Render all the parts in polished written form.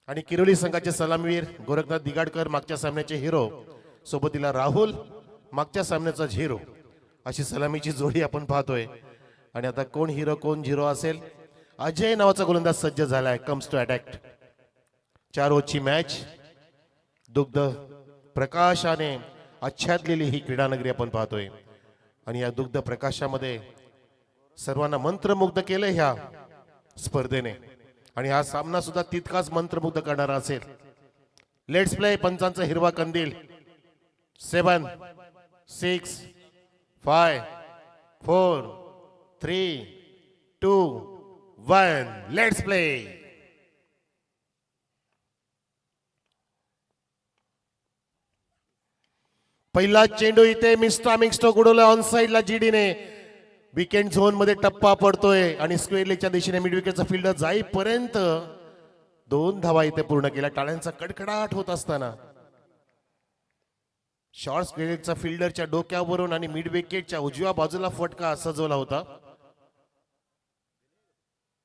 आणि किरोली संघाचे सलामीवीर गोरखनाथ दिगाडकर, मागच्या सामन्याचे हिरो, सोबतीला राहुल, मागच्या सामन्याचा झिरो, अशी सलामीची जोडी आपण पाहतोय. आणि आता कोण हिरो कोण झिरो असेल? अजय नावाचा गोलंदाज सज्ज झालाय, कम्स टू अटॅक. 4 ओव्हरची मॅच दुग्ध प्रकाशाने आच्छादलेली ही क्रीडानगरी आपण पाहतोय. आणि या दुग्ध प्रकाशामध्ये सर्वांना मंत्रमुग्ध केलं ह्या स्पर्धेने. आणि हा सामना सुद्धा तितकाच मंत्रमुग्ध करणारा असेल. Let's play. पंचांचा हिरवा कंदील. 7 6 5 4 3 2 1 लेट्स प्ले. पहिला चेंडू इथे मिस्टो उडवला ऑन साइडला जीडीने. विकेंड झोन मध्ये टप्पा पडतोय आणि स्क्वेअर लेगच्या दिशेने मिड विकेटचा फिल्डर जाईपर्यंत 2 धावा इथे पूर्ण केल्या. टाळ्यांचा कडकडाट होत असताना शॉर्ट स्क्वेअर लेगचा फिल्डरच्या डोक्यावरून आणि मिड विकेटच्या उजव्या बाजूला फटका सजवला होता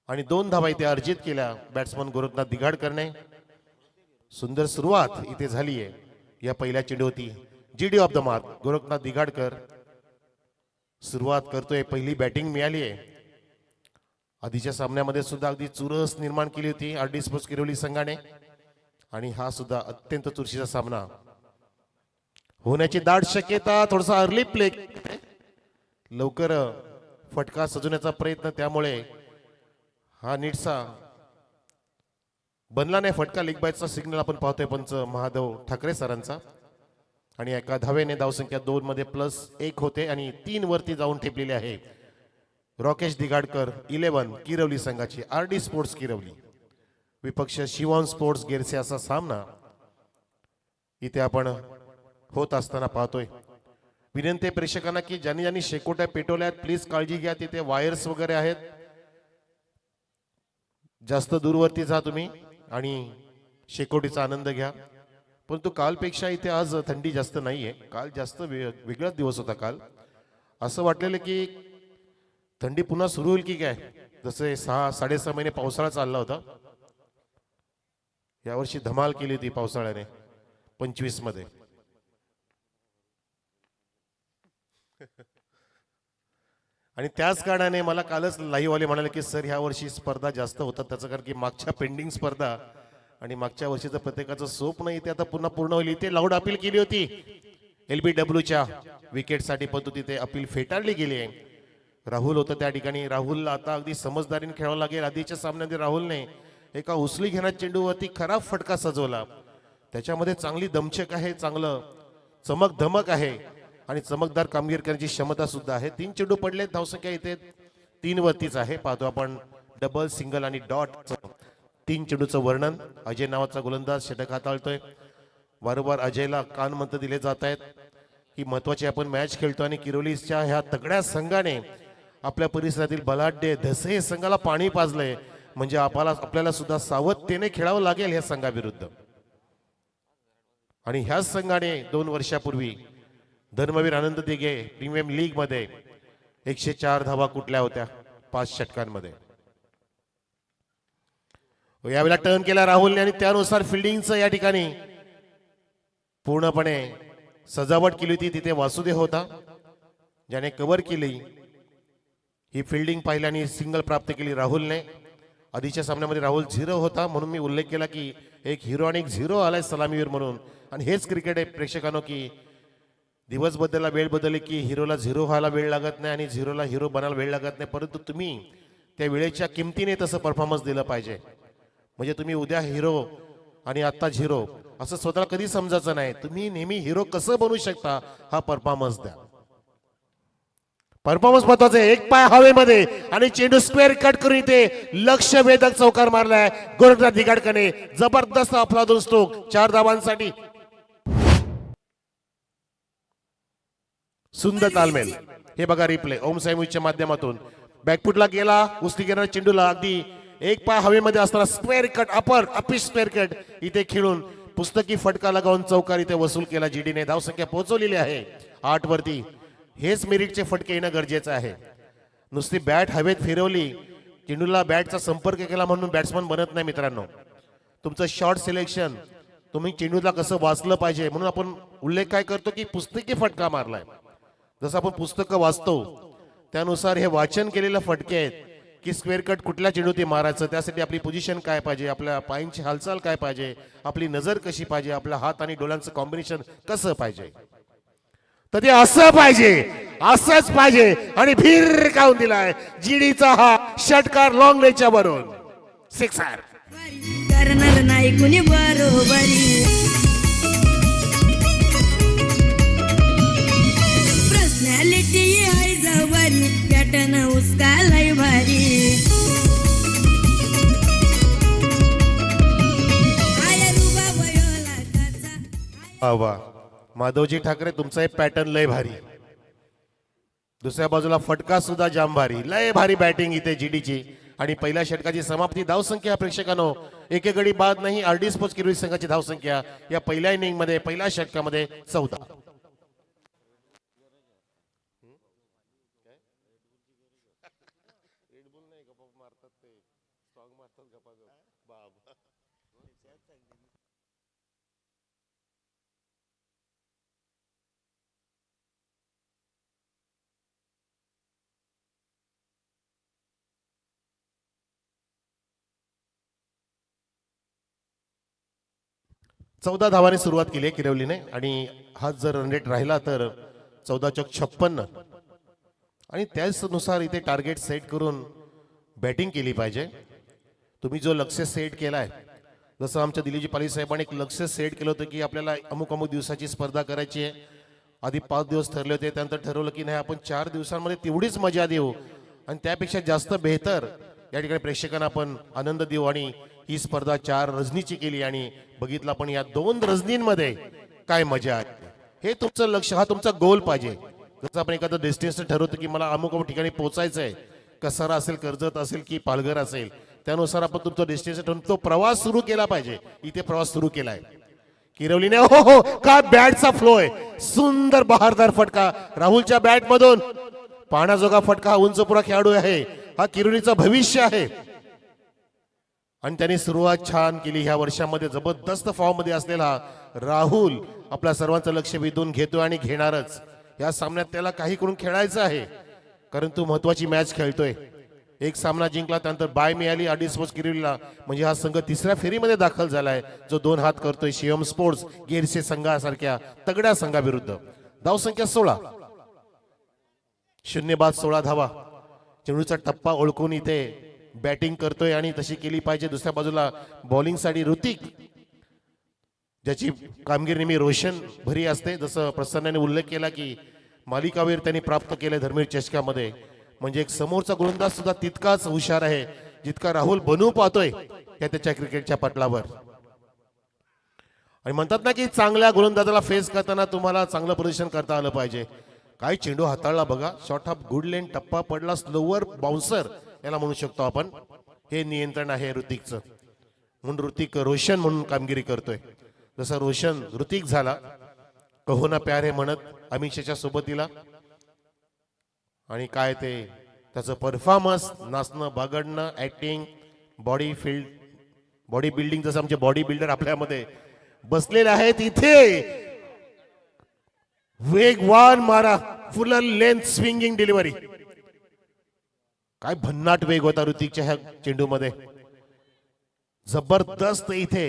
आणि 2 धावा इथे अर्जित केल्या बॅट्समन गोरखनाथ दिगाडकरने. सुंदर सुरुवात इथे झालीये या पहिल्या चेंडू होती. GD off the mark. Gorakhnath Digadkar सुरुवात करतोय. पहिली बॅटिंग मिळाली आहे. आधीच्या सामन्यामध्ये सुद्धा अगदी चुरस निर्माण केली होती आरडी स्पोर्ट्स किरोली संघाने. आणि हा सुद्धा अत्यंत चुरशीचा सामना होण्याची दाट शक्यता. थोडासा अर्ली प्ले, लवकर फटका सजवण्याचा प्रयत्न, त्यामुळे हा नीटसा बनला नाही फटका. लेग बायचा सिग्नल आपण पाहतोय पंच महादेव ठाकरे सरांचा. आणि एका धावेने धावसंख्या 2 मध्ये +1 होते आणि 3 वरती जाऊन ठेपलेले आहे राकेश दिगाडकर 11 किरवली संघाची. आरडी स्पोर्ट्स किरवली विपक्ष शिवॉन स्पोर्ट्स गेरसे असा सामना इथे आपण होत असताना पाहतोय. विनंती प्रेक्षकांना की ज्यांनी ज्यांनी शेकोट्या पेटवल्या प्लीज काळजी घ्या. तिथे वायर्स वगैरे आहेत, जास्त दूरवरती जा तुम्ही आणि शेकोटीचा आनंद घ्या. परंतु कालपेक्षा इथे आज थंडी जास्त नाहीये. काल जास्त वेगळाच दिवस होता. काल असं वाटलेलं की थंडी पुन्हा सुरू होईल की काय, जसे 6-6.5 महिने पावसाळा चालला होता. यावर्षी धमाल केली होती पावसाळ्याने 25 मध्ये. आणि त्याच कारणाने मला कालच लाईव्ह वाले म्हणाले की सर ह्या वर्षी स्पर्धा जास्त होतात. त्याचं कारण की मागच्या पेंडिंग स्पर्धा आणि मागच्या वर्षीचं प्रत्येकाचं सोप नाही ते आता पुन्हा पूर्ण होईल. इथे लाऊड अपील केली होती LBWच्या विकेटसाठी, परंतु तिथे अपील फेटाळली गेली आहे. राहुल होतं त्या ठिकाणी. राहुलला आता अगदी समजदारीने खेळावं लागेल. आधीच्या सामन्यामध्ये राहुलने एका उचली घेण्याच्या चेंडूवरती खराब फटका सजवला. त्याच्यामध्ये चांगली दमछक आहे, चांगलं चमक धमक आहे आणि चमकदार कामगिरी करण्याची क्षमता सुद्धा आहे. 3 चेंडू पडले. धावसंख्या इथे 3 वरतीच आहे. पाहतो आपण डबल, सिंगल आणि डॉट 3 चेंडूचं वर्णन. अजय नावाचा गोलंदाज षटक हाताळतोय. वारंवार अजयला कानमंत्र दिले जात आहेत ही महत्वाची आपण मॅच खेळतो आणि किरोलीच्या ह्या तगड्या संघाने आपल्या परिसरातील बलाढ्य धसे संघाला पाणी पाजलंय. म्हणजे आपल्याला सुद्धा सावधतेने खेळावं लागेल या संघाविरुद्ध. आणि ह्याच संघाने 2 वर्षापूर्वी धर्मवीर आनंद दिघे प्रीमियम लीग मध्ये 104 धावा कुठल्या होत्या 5 षटकांमध्ये. यावेळेला टर्न केला राहुलने आणि त्यानुसार फिल्डिंगचं या ठिकाणी पूर्णपणे सजावट केली होती. तिथे वासुदेव होता ज्याने कव्हर केली. ही फिल्डिंग पाहिल्याने सिंगल प्राप्त केली राहुलने. आधीच्या सामन्यामध्ये राहुल 0 होता म्हणून मी उल्लेख केला की एक हिरो आणि एक 0 आलाय सलामीवीर म्हणून. आणि हेच क्रिकेट आहे प्रेक्षकांनो की दिवस बदलला, वेळ बदलली की हिरोला 0 व्हायला वेळ लागत नाही आणि 0ला हिरो बनायला वेळ लागत नाही. परंतु तुम्ही त्या वेळेच्या किमतीने तसं परफॉर्मन्स दिलं पाहिजे. म्हणजे तुम्ही उद्या हिरो आणि आता 0 असं स्वतःला कधी समजायचं नाही. तुम्ही नेहमी हिरो कसं बनवू शकता हा परफॉर्मन्स द्या. परफॉर्मन्स महत्वाचा आहे. एक पाय हवेमध्ये आणि चेंडू स्क्वेअर कट करून इथे लक्ष वेधक चौकार मारलाय गोरखनाथ दिगाडकरने. जबरदस्त अफलातून स्ट्रोक 4 धावांसाठी. सुंदर तालमेल. हे बघा रिप्ले ओम साईमुच्या माध्यमातून. बॅकफुटला गेला, उचली घेणारा चेंडूला अगदी एक पाय हवेमध्ये असताना square cut uppish square cut इथे खेळून पुस्तकी फटका लगावून चौकार इथे वसूल केला जीडीने. धावसंख्या पोहोचवलेली आहे 8 वरती. हेच मेरिटचे फटके येणं गरजेचं आहे. नुसती बॅट हवेत फिरवली, चेंडूला बॅटचा संपर्क केला म्हणून बॅट्समन बनत नाही मित्रांनो. तुमचं शॉर्ट सिलेक्शन, तुम्ही चेंडूला कसं वाचलं पाहिजे, म्हणून आपण उल्लेख काय करतो की पुस्तकी फटका मारलाय. जसं आपण पुस्तकं वाचतो त्यानुसार हे वाचन केलेले फटके आहेत की स्क्वेअर कट कुठल्या चेंडूत मारायचं, त्यासाठी आपली पोझिशन काय पाहिजे, आपल्या पायांची हालचाल काय पाहिजे, आपली नजर कशी पाहिजे, आपल्या हात आणि डोळ्यांचं कॉम्बिनेशन कसं पाहिजे. तर ते असं पाहिजे, असंच पाहिजे. आणि भीर काऊन दिलाय जीडीचा हा षटकार लॉंग रेंजच्या वरून सिक्सर. करणार नाही कुणी बरोबरी, पर्सनॅलिटी आहे जवारी, पॅटर्न उसकालाय भारी. आया रुबा वयोला काचा. वा माधवजी ठाकरे, तुमचा हे पॅटर्न लय भारी. दुसऱ्या बाजूला फटका सुद्धा जाम भारी, लय भारी बॅटिंग इथे जीडीची. आणि पहिल्या षटकाची समाप्ती. धावसंख्या प्रेक्षकांनो एके गडी बाद नाही. आरडी स्पोर्ट्स किरवी संघाची धावसंख्या या पहिल्या इनिंग मध्ये, पहिल्या षटकामध्ये 14. चौदा धावाने सुरुवात केली आहे किरवलीने. आणि हा जर रन रेट राहिला तर 14-56. आणि त्याचनुसार इथे टार्गेट सेट करून बॅटिंग केली पाहिजे. तुम्ही जो लक्ष्य सेट केलाय, जसं आमच्या दिलीजी पाली साहेबांनी एक लक्ष्य सेट केलं होतं की आपल्याला अमुक अमुक दिवसाची स्पर्धा करायची आहे. आधी 5 दिवस ठरले होते, त्यानंतर ठरवलं की नाही आपण 4 दिवसांमध्ये तेवढीच मजा देऊ आणि त्यापेक्षा जास्त बेहतर या ठिकाणी प्रेक्षकांना आपण आनंद देऊ. आणि ही स्पर्धा 4 रजनीची केली आणि बघितलं आपण या 2 रजनींमध्ये काय मजा आहे. हे तुमचं लक्ष, हा तुमचा गोल पाहिजे. जसं आपण एखादं डेस्टिनेशन ठरवतो की मला अमुक अमुक ठिकाणी पोहोचायचं आहे, कसारा असेल, कर्जत असेल की पालघर असेल, त्यानुसार आपण तुमचं डेस्टिनेशन ठरवून तो प्रवास सुरू केला पाहिजे. इथे प्रवास सुरू केलाय किरवलीने. हो हो, काय बॅटचा फ्लो आहे, सुंदर बहारदार फटका राहुलच्या बॅट मधून. पाहण्याजोगा फटका, हा उंचपुरा खेळाडू आहे, हा किरवलीचं भविष्य आहे. आणि त्यांनी सुरुवात छान केली. ह्या वर्षामध्ये जबरदस्त फॉर्म मध्ये असलेला राहुल आपल्या सर्वांचं लक्ष वेधून घेतोय आणि घेणारच. या सामन्यात त्याला काही करून खेळायचं आहे, कारण तो महत्वाची मॅच खेळतोय. एक सामना जिंकला, त्यानंतर बाय मिळाली आरडी स्पोर्ट्स किरवलीला, म्हणजे हा संघ तिसऱ्या फेरीमध्ये दाखल झालाय, जो 2 हात करतोय शिवम स्पोर्ट्स गेरसे संघासारख्या तगड्या संघाविरुद्ध. धावसंख्या 16, 0 बाद 16 धावा. चेंडूचा टप्पा ओळखून इथे बॅटिंग करतोय आणि तशी केली पाहिजे. दुसऱ्या बाजूला बॉलिंग साठी ऋतिक, ज्याची कामगिरी नेहमी रोशन भरी असते. जसं प्रसन्नाने उल्लेख केला की मालिकावीर त्यांनी प्राप्त केले धर्मीर चषकामध्ये, म्हणजे एक समोरचा गोलंदाज सुद्धा तितकाच हुशार आहे जितका राहुल बनू पाहतोय त्याच्या क्रिकेटच्या पटलावर. आणि म्हणतात ना की चांगल्या गोलंदाजाला फेस करताना तुम्हाला चांगलं प्रदर्शन करता आलं पाहिजे. काय चेंडू हाताळला बघा, शॉर्ट हाफ गुड लेन, टप्पा पडला, स्लोवर बाउन्सर याला म्हणू शकतो आपण. हे नियंत्रण आहे ऋतिकचं, म्हणून ऋतिक रोशन म्हणून कामगिरी करतोय. जसा रोशन ऋतिक झाला, कहो ना प्यार हे म्हणत अमिषाच्या सोबतीला. आणि काय ते त्याचं परफॉर्मन्स, नाचणं, बागडणं, acting, body field, body building, जसं आमचे बॉडी बिल्डर आपल्यामध्ये बसलेले आहेत. इथे वेगवान मारा, फुल लेंथ स्विंगिंग डिलिव्हरी. काय भन्नाट वेग होता ऋतिकच्या ह्या चेंडूमध्ये, जबरदस्त. इथे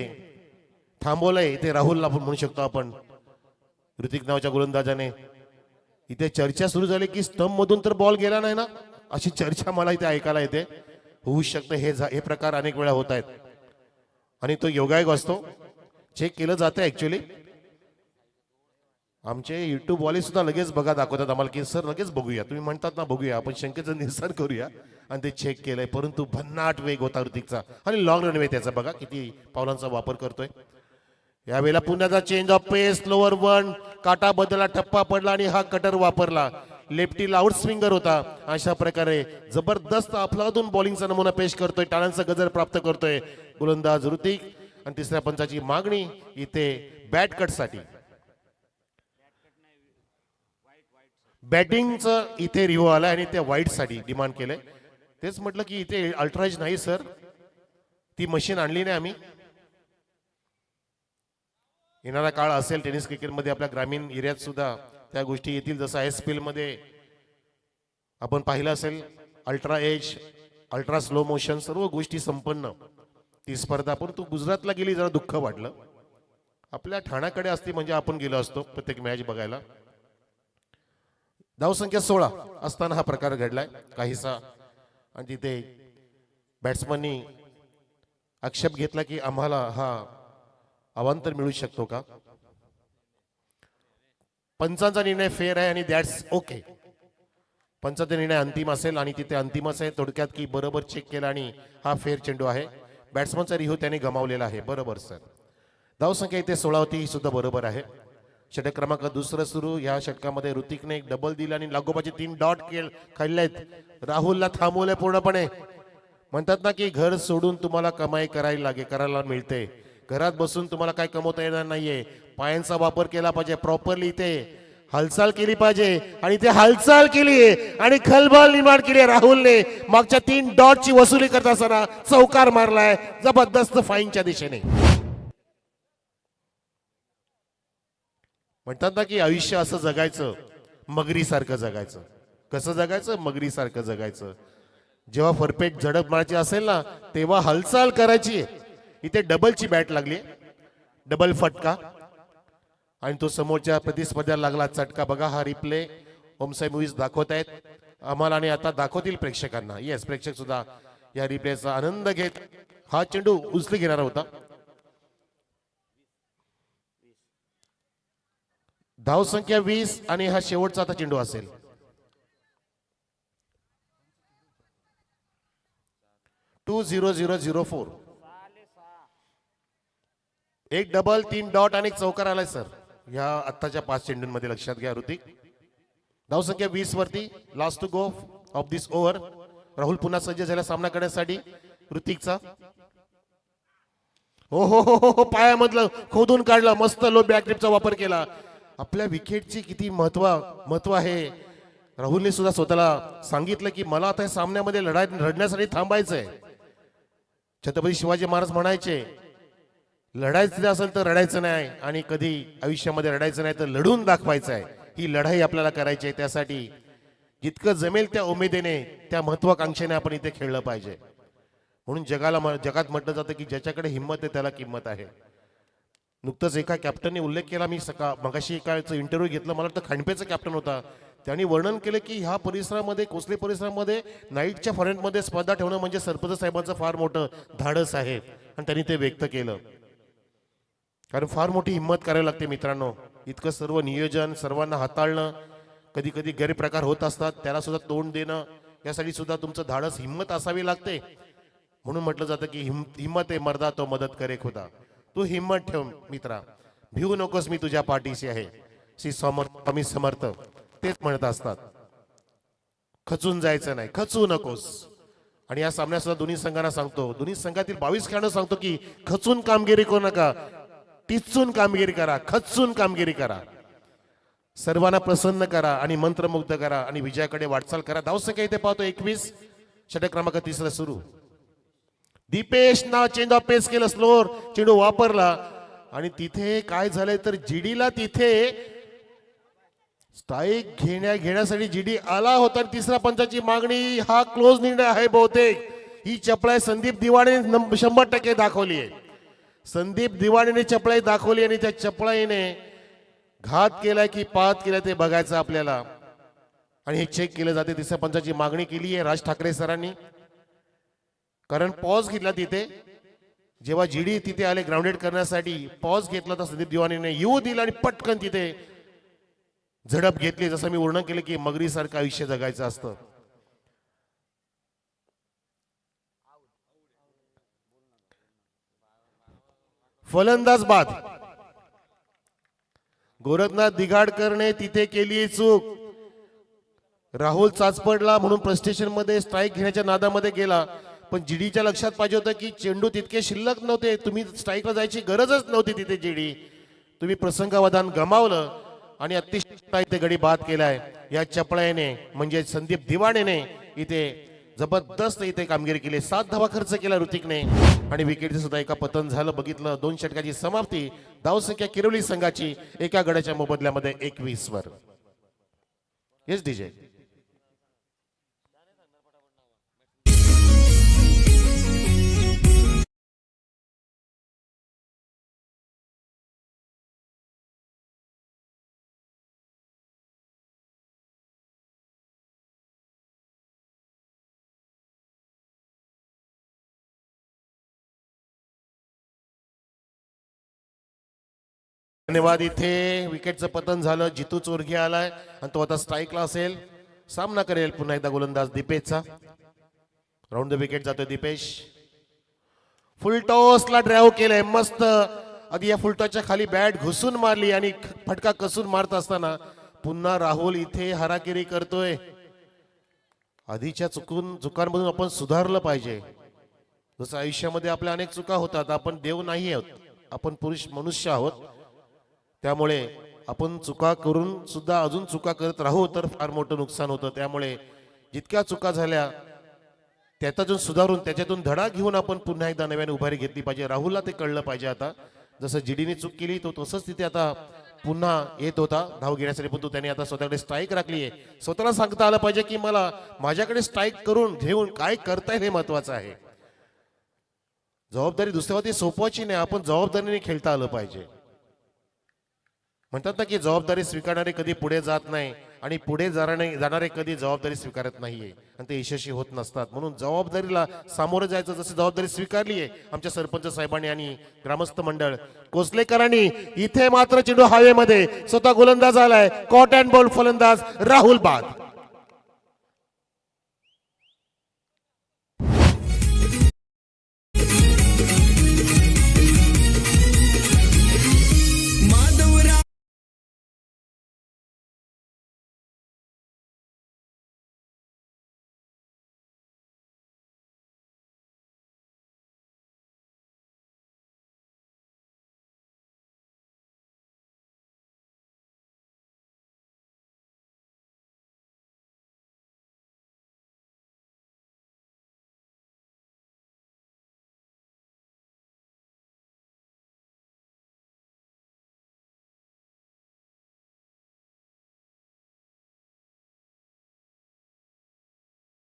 थांबवलंय इथे राहुलला म्हणू शकतो आपण, ऋतिक नावाच्या गोलंदाजाने. इथे चर्चा सुरू झाली की स्टंप मधून तर बॉल गेला नाही ना, अशी चर्चा मला इथे ऐकायला येते. होऊ शकतं हे प्रकार अनेक वेळा होत आहेत आणि तो योगायोग असतो, चेक केलं जातं ऍक्च्युअली. आमचे युट्यूब वाले सुद्धा लगेच बघा दाखवतात आम्हाला की सर लगेच बघूया, तुम्ही म्हणतात ना बघूया, आपण शंकेचं निरसन करूया. आणि ते चेक केलंय, परंतु भन्नाट वेग होता ऋतिकचा आणि लॉंग रनवे त्याचा बघा किती पावलांचा वापर करतोय. यावेळेला पुण्याचा change of pace, lower one, काटा बदलला, टप्पा पडला आणि हा कटर वापरला. लेफ्टीला आउट स्विंगर होता. अशा प्रकारे जबरदस्त अफलातून बॉलिंगचा नमुना पेश करतोय, टाळ्यांचा गजर प्राप्त करतोय गोलंदाज ऋतिक. आणि तिसऱ्या पंचाची मागणी इथे बॅट कट साठी, बॅटिंगचं इथे रिव्ह्यू आला आणि त्या वाईट साठी डिमांड केलंय. तेच म्हटलं की इथे अल्ट्राज नाही सर, ती मशीन आणली नाही आम्ही, येणारा काळ असेल टेनिस क्रिकेटमध्ये आपल्या ग्रामीण एरियात सुद्धा त्या गोष्टी येतील. जसं ISPL मध्ये आपण पाहिलं असेल ultra edge, ultra slow motion सर्व गोष्टी संपन्न ती स्पर्धा. परंतु गुजरातला गेली जरा दुःख वाटलं. आपल्या ठाण्याकडे असती म्हणजे आपण गेलो असतो प्रत्येक मॅच बघायला. धावसंख्या 16 असताना हा प्रकार घडलाय काहीसा. आणि तिथे बॅट्समननी आक्षेप घेतला की आम्हाला हा अवांतर मिळू शकतो का. पंचांचा निर्णय फेअर आहे आणि दॅट्स ओके. पंचांचा निर्णय अंतिम असेल आणि तिथे अंतिमच आहे. थोडक्यात की बरोबर चेक केला आणि हा फेअर चेंडू आहे. बॅट्समनचा रिव्ह्यू त्याने गमावलेला आहे. बरोबर सर. धावसंख्या इथे 16 होती, ही सुद्धा बरोबर आहे. षटक क्रमांक दुसरं सुरू. या षटकामध्ये ऋतिकने एक डबल दिला आणि लागोपाचे 3 डॉट खेळलेत. राहुलला थांबवले पूर्णपणे. म्हणतात ना की घर सोडून तुम्हाला कमाई करायला मिळते. घरात बसून तुम्हाला काय कमवता येणार नाहीये. पायांचा वापर केला पाहिजे प्रॉपरली. इथे हालचाल केली पाहिजे आणि ते हालचाल केली आणि खलबल निर्माण केली. राहुलने मागच्या 3 डॉटची वसुली करत असताना चौकार मारलाय जबरदस्त फाईनच्या दिशेने. म्हणतात ना की आयुष्य असं जगायचं मगरीसारखं जगायचं. कसं जगायचं? मगरीसारखं जगायचं. जेव्हा परफेक्ट झडप मारायची असेल ना तेव्हा हालचाल करायची. इथे डबलची बॅट लागली, डबल फटका आणि तो समोरच्या प्रतिस्पर्ध्याला लागला चटका. बघा हा रिप्ले ओमसाई मूव्हीज दाखवत आहेत आम्हाला आणि आता दाखवतील प्रेक्षकांना. येस, प्रेक्षक सुद्धा या रिप्लेचा आनंद घेत. हा चेंडू उचली घेणारा होता. धाव संख्या 20 आणि हा शेवटचा आता चेंडू असेल. टू 0-0-0-4. एक डबल, 3 डॉट आणि एक चौकार आलाय सर या आत्ताच्या 5 चेंडूंमध्ये. लक्षात घ्या ऋतिक. धाव संख्या 20 वरती. Last two go of this over. Rahul पुन्हा सज्ज झाला सामना करण्यासाठी. ऋतिकचा हो पायामधलं खोदून काढला. मस्त लो बॅक ट्रिपचा वापर केला. आपल्या विकेटची किती महत्व आहे. राहुलने सुद्धा स्वतःला सांगितलं की मला आता सामन्यामध्ये लढण्यासाठी थांबायचंय. छत्रपती शिवाजी महाराज म्हणायचे लढायचं असेल तर रडायचं नाही आणि कधी आयुष्यामध्ये रडायचं नाही तर लढून दाखवायचं आहे. ही लढाई आपल्याला करायची आहे. त्यासाठी जितकं जमेल त्या उमेदीने त्या महत्वाकांक्षेने आपण इथे खेळलं पाहिजे. म्हणून जगात म्हटलं जातं की ज्याच्याकडे हिंमत आहे त्याला किंमत आहे. नुकतंच एका कॅप्टनने उल्लेख केला. मी मगाशी एकाचं इंटरव्ह्यू घेतलं. मला वाटतं खांडपेचा कॅप्टन होता. त्यांनी वर्णन केलं की ह्या परिसरामध्ये कोसले परिसरामध्ये नाईटच्या फॉरेनमध्ये स्पर्धा ठेवणं म्हणजे सरपंच साहेबांचं फार मोठं धाडस आहे आणि त्यांनी ते व्यक्त केलं. कारण फार मोठी हिंमत करावी लागते मित्रांनो. इतकं सर्व नियोजन सर्वांना हाताळणं, कधी कधी गैरप्रकार होत असतात त्याला सुद्धा तोंड देणं, यासाठी सुद्धा तुमचं धाडस हिंमत असावी लागते. म्हणून म्हटलं जातं की हिंमत आहे मर्दा तो मदत करे खुदा. तू हिंमत ठेव मित्रा, भिवू नकोस, मी तुझ्या पाठीशी आहे. श्री स्वामी समर्थ तेच म्हणत असतात. खचून जायचं नाही, खचू नकोस. आणि या सामन्यात सुद्धा दोन्ही संघांना सांगतो, दोन्ही संघातील 22 खेळाडू सांगतो की खचून कामगिरी करू नका, टिचून कामगिरी करा, खचून कामगिरी करा, सर्वांना प्रसन्न करा आणि मंत्रमुग्ध करा आणि विजयाकडे वाटचाल करा. धावसंख्या इथे पाहतो 21. षटक क्रमांक 3 सुरू. दीपेश ना चेंज ऑफ पेस केलं, स्लोअर चेंडू वापरला आणि तिथे काय झालंय तर जीडीला तिथे स्ट्राईक घेण्यासाठी जीडी आला होता. तिसऱ्या पंचाची मागणी, हा क्लोज निर्णय आहे बहुतेक. ही चपळाई संदीप दिवाणे 100% दाखवली आहे. संदीप दिवाणीने चपळाई दाखवली आणि त्या चपळाईने घात केलाय की पात केलाय ते बघायचं आपल्याला आणि हे चेक केलं जाते. तिसऱ्या पंचाची मागणी केली आहे राज ठाकरे सरांनी, कारण पॉज घेतला तिथे. जेव्हा जीडी तिथे आले ग्राउंडेड करण्यासाठी पॉज घेतला तर संदीप दिवाणीने येऊ दिला आणि पटकन तिथे झडप घेतली. जसं मी वर्णन केलं की मगरी सारखं आयुष्य जगायचं असतं. फलंदाज बाद. गोरखनाथ दिघाडकरने तिथे केली चूक. राहुल चाचपडला म्हणून फ्रस्ट्रेशन मध्ये स्ट्राईक घेण्याच्या नादामध्ये गेला, पण जीडीच्या लक्षात पाहिजे होतं की चेंडू तितके शिल्लक नव्हते. तुम्ही स्ट्राईकला जायची गरजच नव्हती तिथे जीडी. तुम्ही प्रसंगावधान गमावलं आणि अतिशय इथे गडी बाद केलाय या चपळाईने म्हणजे संदीप दिवाणेने इथे जबरदस्त इथे कामगिरी केली. 7 धावा खर्च केला ऋतिकने आणि विकेटचे सुद्धा एका पतन झालं. बघितलं 2 षटकाची समाप्ती. धावसंख्या किरवली संघाची एका गड्याच्या मोबदल्यामध्ये 21 वर. Yes DJ. धन्यवाद. इथे विकेटचं पतन झालं. जितू चोरगे आलाय आणि तो आता स्ट्राईकला असेल. सामना करेल पुन्हा एकदा गोलंदाज दीपेशचा. राऊंड द विकेट जातोय दीपेश. फुलटॉसला ड्राईव्ह केलंय मस्त. आधी या फुलटॉसच्या खाली बॅट घुसून मारली आणि फटका कसून मारत असताना पुन्हा राहुल इथे हाराकिरी करतोय. आधीच्या चुकांमधून आपण सुधारलं पाहिजे. जसं आयुष्यामध्ये आपल्या अनेक चुका होतात. आपण देव नाही आहोत, आपण पुरुष मनुष्य आहोत. त्यामुळे आपण चुका करून सुद्धा अजून चुका करत राहू तर फार मोठं नुकसान होतं. त्यामुळे जितक्या चुका झाल्या त्यातून सुधारून त्याच्यातून धडा घेऊन आपण पुन्हा एकदा नव्याने उभारी घेतली पाहिजे. राहुलला ते कळलं पाहिजे. आता जसं जीडीने चूक केली तो तसंच तिथे आता पुन्हा येत होता धाव घेण्यासाठी, पण त्याने आता स्वतःकडे स्ट्राईक राखली आहे. स्वतःला सांगता आलं पाहिजे की मला माझ्याकडे स्ट्राईक करून घेऊन काय करताय हे महत्वाचं आहे. जबाबदारी दुसऱ्यावरती सोपवायची नाही, आपण जबाबदारीने खेळता आलं पाहिजे. म्हणतात ना की जबाबदारी स्वीकारणारे कधी पुढे जात नाही आणि पुढे जाणारे कधी जबाबदारी स्वीकारत नाहीये आणि ते यशस्वी होत नसतात. म्हणून जबाबदारीला सामोरं जायचं. जशी जबाबदारी स्वीकारली आहे आमच्या सरपंच साहेबांनी आणि ग्रामस्थ मंडळ कोसलेकरांनी. इथे मात्र चेंडू हवेमध्ये स्वतः गोलंदाज आलाय. कॉट अँड बॉल फलंदाज राहुल बाद.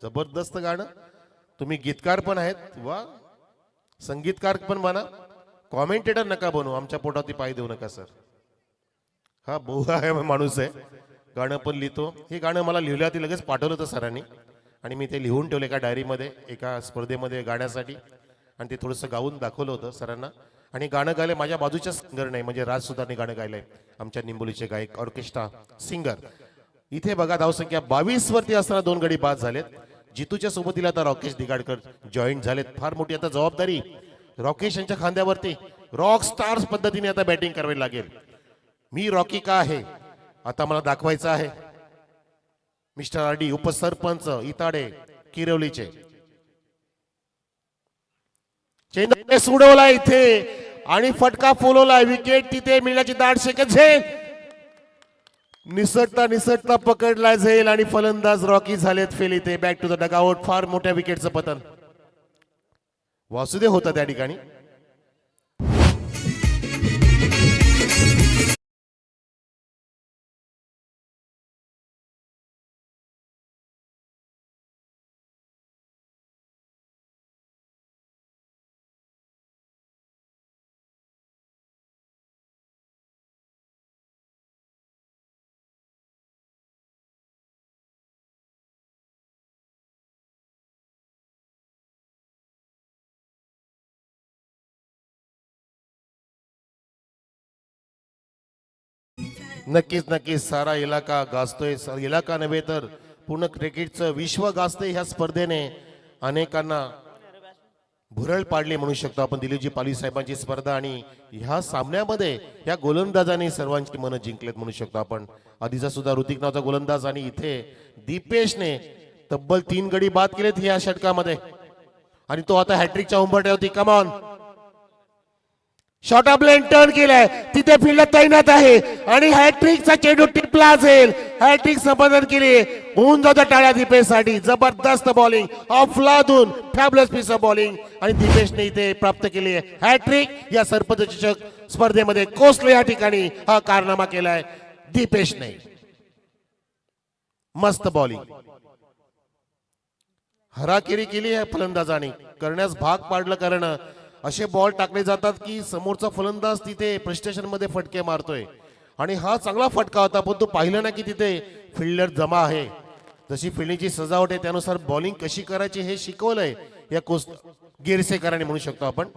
जबरदस्त गाणं. तुम्ही गीतकार पण आहेत, वा. संगीतकार पण बना, कॉमेंटेटर नका बनू. आमच्या पोटावरती पाय देऊ नका सर. हा बहु आहे माणूस आहे, गाणं पण लिहितो. हे गाणं मला लिहिलं ते लगेच पाठवलं होतं सरांनी आणि मी ते लिहून ठेवलं एका डायरीमध्ये एका स्पर्धेमध्ये गाण्यासाठी आणि ते थोडंसं गाऊन दाखवलं होतं सरांना. आणि गाणं गायलं माझ्या बाजूच्या सिंगर नाही म्हणजे राज सुधारने गाणं गायलंय, आमच्या निंबोलीचे गायक ऑर्केस्ट्रा सिंगर. इथे बघा धावसंख्या 22 वरती असताना 2 गडी बाद झालेत. जितूच्या सोबतीला आता राकेश दिगाडकर जॉईन झालेत. फार मोठी आता जबाबदारी राकेश यांच्या खांद्यावरती. रॉक स्टार्स पद्धतीने आता बॅटिंग करावी लागेल. मी रॉकी का आहे आता मला दाखवायचं आहे. मिस्टर आरडी उपसरपंच इताडे किरवलीचे. चेंडू सोडवला इथे आणि फटका फुलवला. विकेट तिथे मिळण्याची दाट शक्यता झेल. निसटता पकडला झेल आणि फलंदाज रॉकी झालेत फेल. इथे बॅक टू द डगआउट. फार मोठ्या विकेटचं पतन. वासुदेव होता त्या ठिकाणी. नक्कीच सारा इलाका गाजतोय. इलाका नव्हे तर पूर्ण क्रिकेटचं विश्व गाजतंय ह्या स्पर्धेने. अनेकांना भुरळ पाडली म्हणू शकतो आपण. दिलीपजी पाली साहेबांची स्पर्धा आणि ह्या सामन्यामध्ये ह्या गोलंदाजांनी सर्वांची मनं जिंकलेत म्हणू शकतो आपण. आधीचा सुद्धा ऋतिक नावाचा गोलंदाज आणि इथे दीपेशने तब्बल 3 गडी बाद केलेत ह्या षटकामध्ये आणि तो आता हॅट्रिकच्या उंबरठ्यावरती. Come on, short of length turn केलाय. तिथे फील्ड तैनात आहे आणि हॅट्रिकचा चेंडू टिपला असेल. हॅट्रिक संपादन केली. होऊन जातं टाळ्या दीपेशसाठी. जबरदस्त बॉलिंग, अफलातून फॅबुलस पीस ऑफ बॉलिंग आणि दीपेशने इथे प्राप्त केली आहे हॅट्रिक. या सरपंच चषक स्पर्धेमध्ये कोसले या ठिकाणी हा कारनामा केलाय दीपेशने. मस्त बॉलिंग, हराकिरी केली आहे फलंदाजाने, करण्यास भाग पाडलं. कारण असे बॉल टाकले जातात की समोरचा फलंदाज तिथे फ्रस्ट्रेशन मध्ये फटके मारतोय आणि हा चांगला फटका होता. पण तो पाहिलं ना की तिथे फिल्डर जमा आहे. जशी फिल्डिंगची सजावट आहे त्यानुसार बॉलिंग कशी करायची हे शिकवलंय या गिरसेकरांनी म्हणू शकतो आपण.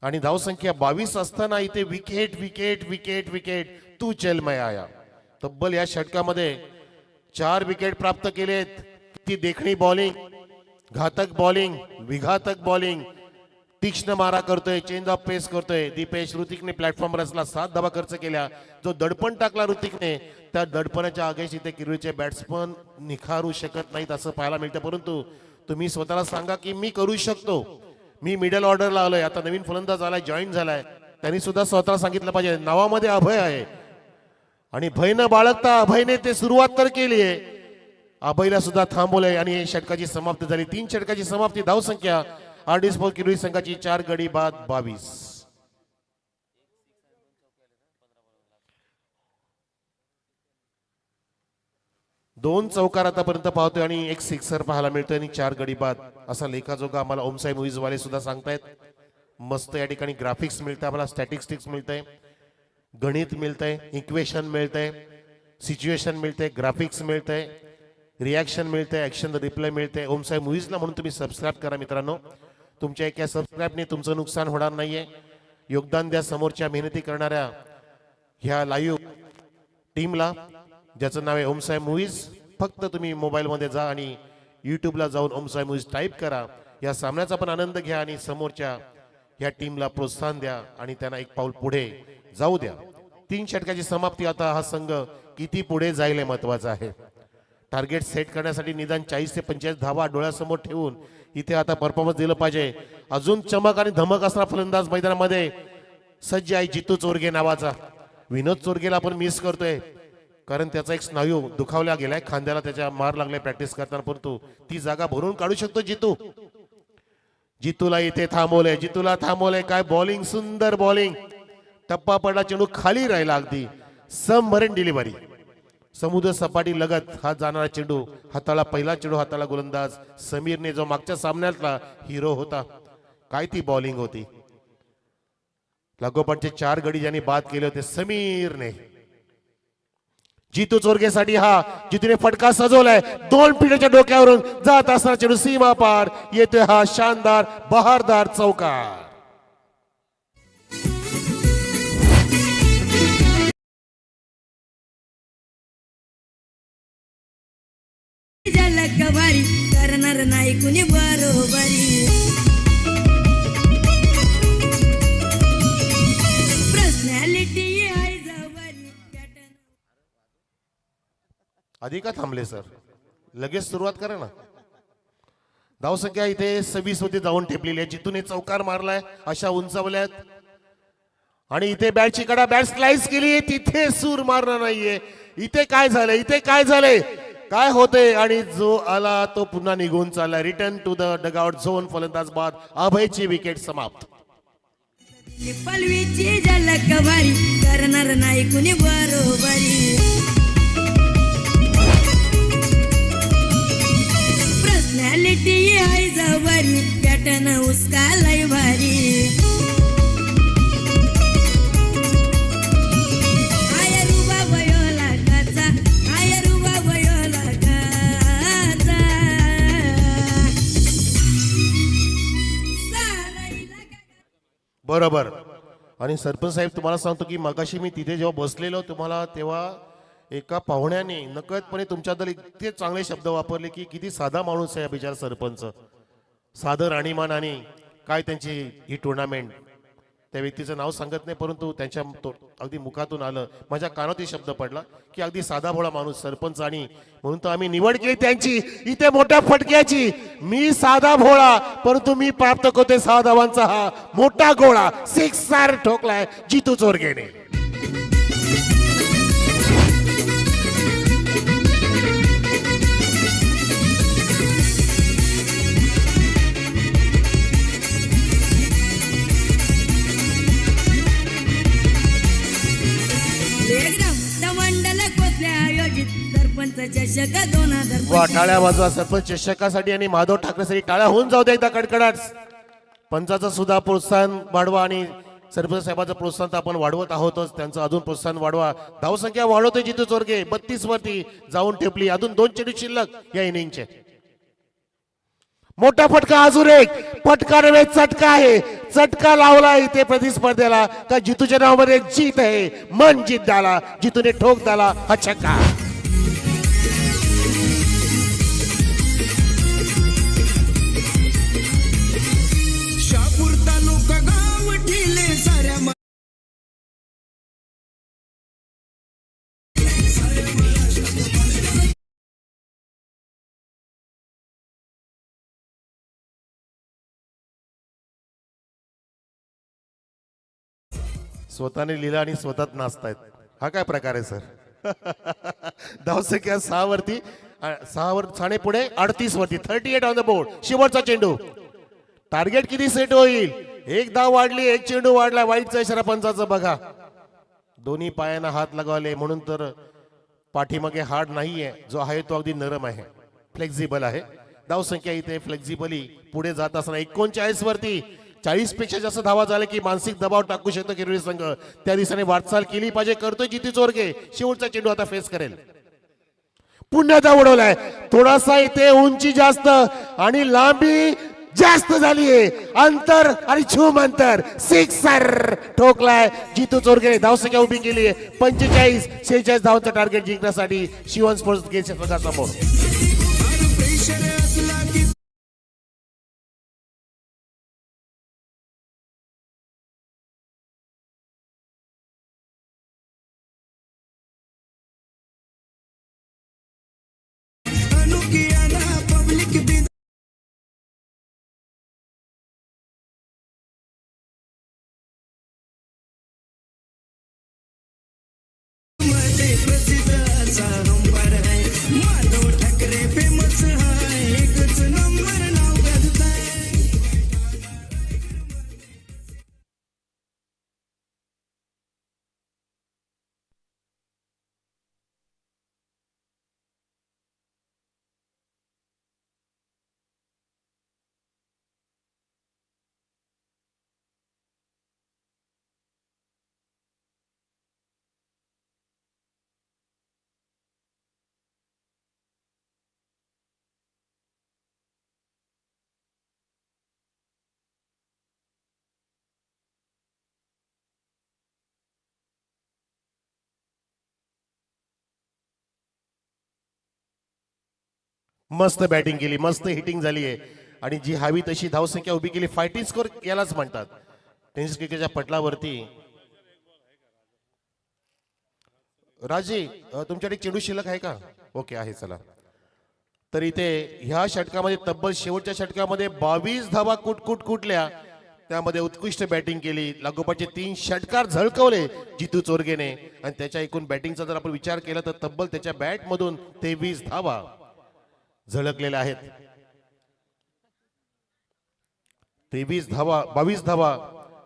आणि धावसंख्या 22 असताना इथे विकेट विकेट विकेट विकेट तू चल मैं आया. तब्बल या षटकामध्ये 4 विकेट प्राप्त केलेत. किती देखणी बॉलिंग, घातक बॉलिंग, विघातक बॉलिंग, तीक्ष्ण मारा करतोय, चेंज ऑफ पेस करतोय दीपेश. ऋतिकने प्लॅटफॉर्म रचला, 7 धावा खर्च केल्या. जो दडपण टाकला ऋतिकने त्या दडपणाच्या आगेश इथे किरवीचे बॅट्समन निखारू शकत नाहीत असं पाहायला मिळतं. परंतु तुम्ही स्वतःला सांगा की मी करू शकतो. मी मिडल ऑर्डरला आलोय, आता नवीन फलंदाज आलाय, जॉईन झालाय, त्यांनी सुद्धा स्वतःला सांगितलं पाहिजे नावामध्ये अभय आहे आणि भय न बाळगता अभयने ते सुरुवात तर केली आहे. अभयला सुद्धा थांबवलंय आणि षटकाची समाप्ती झाली. 3 षटकाची समाप्ती. धावसंख्या आरडीस्पोर्ट किरवी संघाची 4 गडी बाद 22. 2 चौकार आतापर्यंत पाहतोय आणि 1 सिक्सर पाहायला मिळतोय आणि 4 गडी बाद असा लेखाजोगा आम्हाला ओमसाई मूवीज वाले सुद्धा सांगतायत. मस्त या ठिकाणी ग्राफिक्स मिळतंय आम्हाला, स्टॅटिस्टिक्स मिळतंय, गणित मिळतंय, इक्वेशन मिळतंय, सिच्युएशन मिळतंय, ग्राफिक्स मिळतंय, रिॲक्शन मिळतंय, ऍक्शन रिप्लाय मिळतंय. ओमसाई मूवीजला म्हणून तुम्ही सबस्क्राईब करा मित्रांनो. तुमच्या एका सबस्क्राईबने तुमचं नुकसान होणार नाहीये. योगदान द्या समोरच्या मेहनती करणाऱ्या ह्या लाईव्ह टीमला ज्याचं नाव आहे ओमसाई मूवीज. फक्त तुम्ही मोबाईलमध्ये जा आणि यूट्यूबला जाऊन ओमसाई मूवीज टाईप करा. या सामन्याचा पण आनंद घ्या आणि समोरच्या ह्या टीमला प्रोत्साहन द्या आणि त्यांना एक पाऊल पुढे जाऊ द्या. 3 षटकाची समाप्ती. आता हा संघ किती पुढे जाईल हे महत्वाचं आहे. टार्गेट सेट करण्यासाठी निदान 40 ते 45 धावा डोळ्यासमोर ठेवून इथे आता परफॉर्मन्स दिलं पाहिजे. अजून चमक आणि धमक असणारा फलंदाज मैदानामध्ये सज्ज आहे जितू चोरगे नावाचा. विनोद चोरगेला आपण मिस करतोय कारण त्याचा एक स्नायू दुखावला गेलाय, खांद्याला त्याच्या मार लागलाय प्रॅक्टिस करताना. परंतु ती जागा भरून काढू शकतो जितू. जितूला इथे थांबवलंय, जितूला थांबवलंय. काय बॉलिंग, सुंदर बॉलिंग. टप्पा पडला, चेंडू खाली राहिला, अगदी समभरण डिलिव्हरी. समुद्र सपाटी लगत हा जाणारा चेंडू हाताला, पहिला चेंडू हाताला गोलंदाज समीरने जो मागच्या सामन्यातला हिरो होता. काय ती बॉलिंग होती. लागोपाठचे 4 गडी ज्यांनी बाद केले होते समीरने. जितू चोरगेसाठी हा जितूने फटका सजवलाय. 2 पिढ्याच्या डोक्यावरून जात असणारा चेंडू सीमा पार येतोय. हा शानदार बहारदार चौकार. झलक भारी करणार नाही कुणी बरोबरी. पर्सनॅलिटी आहे जवरी. आधी का थांबले सर, लगेच सुरुवात करा ना. धावसंख्या इथे 26 मध्ये जाऊन ठेपलेली आहे. जितूने चौकार मारलाय, अशा उंचावल्यात आणि इथे बॅटची कडा, बॅट स्लाइस केली, तिथे सूर मारणार नाहीये. इथे काय झालंय, इथे काय झालंय, काय होतंय. आणि जो आला तो पुन्हा निघून चाललाय. Return to the dugout zone. फलंदाज बाद. अभयची विकेट समाप्त. पलवीची झलक भारी करणार नाही कुणी बरोबरी. पर्सनॅलिटी आहे जवरी. पॅटर्न उसका लय भारी. बरोबर. आणि सरपंच साहेब तुम्हाला सांगतो की मगाशी मी तिथे जेव्हा बसलेलो तुम्हाला तेव्हा एका पाहुण्याने नकळतपणे तुमच्याबद्दल इतके चांगले शब्द वापरले की किती साधा माणूस आहे बिचारा सरपंच. साधं राणीमान आणि काय त्यांची ही टुर्नामेंट. त्या व्यक्तीचं नाव सांगत नाही परंतु त्यांच्या अगदी मुखातून आलं, माझ्या कानात शब्द पडला की अगदी साधा भोळा माणूस सरपंच. आणि म्हणून तर आम्ही निवड केली त्यांची इथे मोठ्या फटक्याची. मी साधा भोळा परंतु मी प्राप्त करतोय 6 धावांचा हा मोठा गोळा. 6 ठोकलाय जितू चोरगेने. चषक 2025. वा टाळ्या वाजवा सरपंच चषकासाठी आणि माधव ठाकरेसाठी टाळ्या होऊन जाऊ द्या एकदा कडकडाट. पंचाचं सुद्धा प्रोत्साहन वाढवा आणि सरपंच साहेबांचं प्रोत्साहन तर आपण वाढवत आहोतच, त्यांचं अजून प्रोत्साहन वाढवा. धावसंख्या वाढवतोय जितू चोरगे 32 वरती जाऊन ठेपली, अजून 2 चेंडू शिल्लक या इनिंगचे. मोठा फटका अजून एक फटका नव्हे चटका आहे, चटका लावला इथे प्रतिस्पर्धेला का जितूच्या नावामध्ये जीत आहे, मन जीत झाला, जितूने ठोक झाला हा छक्का. शापूर तालुका गाव ठेले साऱ्या स्वतःने लिहिला आणि स्वतःच नाचतायत, हा काय प्रकार आहे सर. धावसंख्या 6 वरती, 6 वर ठाणे पुढे 38 वरती 38 ऑन द बोर्ड. शेवटचा चेंडू टार्गेट किती सेट होईल, एक धाव वाढली, एक चेंडू वाढला, वाईटचा इशारा पंचाचं बघा. दोन्ही पायांना हात लगावले म्हणून तर पाठीमागे हाड नाहीये, जो आहे तो अगदी नरम आहे, फ्लेक्झिबल आहे. धावसंख्या इथे फ्लेक्झिबली पुढे जात असताना 39 वरती 40 पेक्षा जास्त धावा झाले की मानसिक दबाव टाकू शकतो किरवली संघ, त्या दिवसाने वाटचाल केली पाहिजे, करतोय जितू चोरगे. शेवटचा चेंडू आता फेस करेल. पुन्हा उडवलाय, थोडासा इथे उंची जास्त आणि लांबी जास्त झालीये, अंतर आणि छूम अंतर, सिक्सर ठोकलाय जितू चोरगे. धावसंख्या उभी केली आहे 45-46 धावांचं टार्गेट जिंकण्यासाठी शिवन स्पोर्ट्स गेटच्या संघासमोर. प्रेशर असला की अनुकियाना पब्लिक बी मध्ये प्रसिद्ध असा नंबर आहे, माधव ठाकरे फेमस आहे, एकच नंबर नाव गाजताय. मस्त बॅटिंग केली, मस्त हिटिंग झाली आहे आणि जी हवी तशी धावसंख्या उभी केली. फायटिंग स्कोर यालाच म्हणतात टेनिस क्रिकेटच्या पटलावरती. राजी तुमच्याकडे चेंडू शिल्लक आहे का? ओके आहे, चला. तर इथे ह्या षटकामध्ये तब्बल शेवटच्या षटकामध्ये 22 धावा कुटल्या, त्यामध्ये उत्कृष्ट बॅटिंग केली, लागोपाठचे 3 षटकार झळकवले जितू चोरगेने आणि त्याच्या एकूण बॅटिंगचा जर आपण विचार केला तर तब्बल त्याच्या बॅट मधून 23 धावा झळकलेल्या आहेत. 23 धावा 22 धावा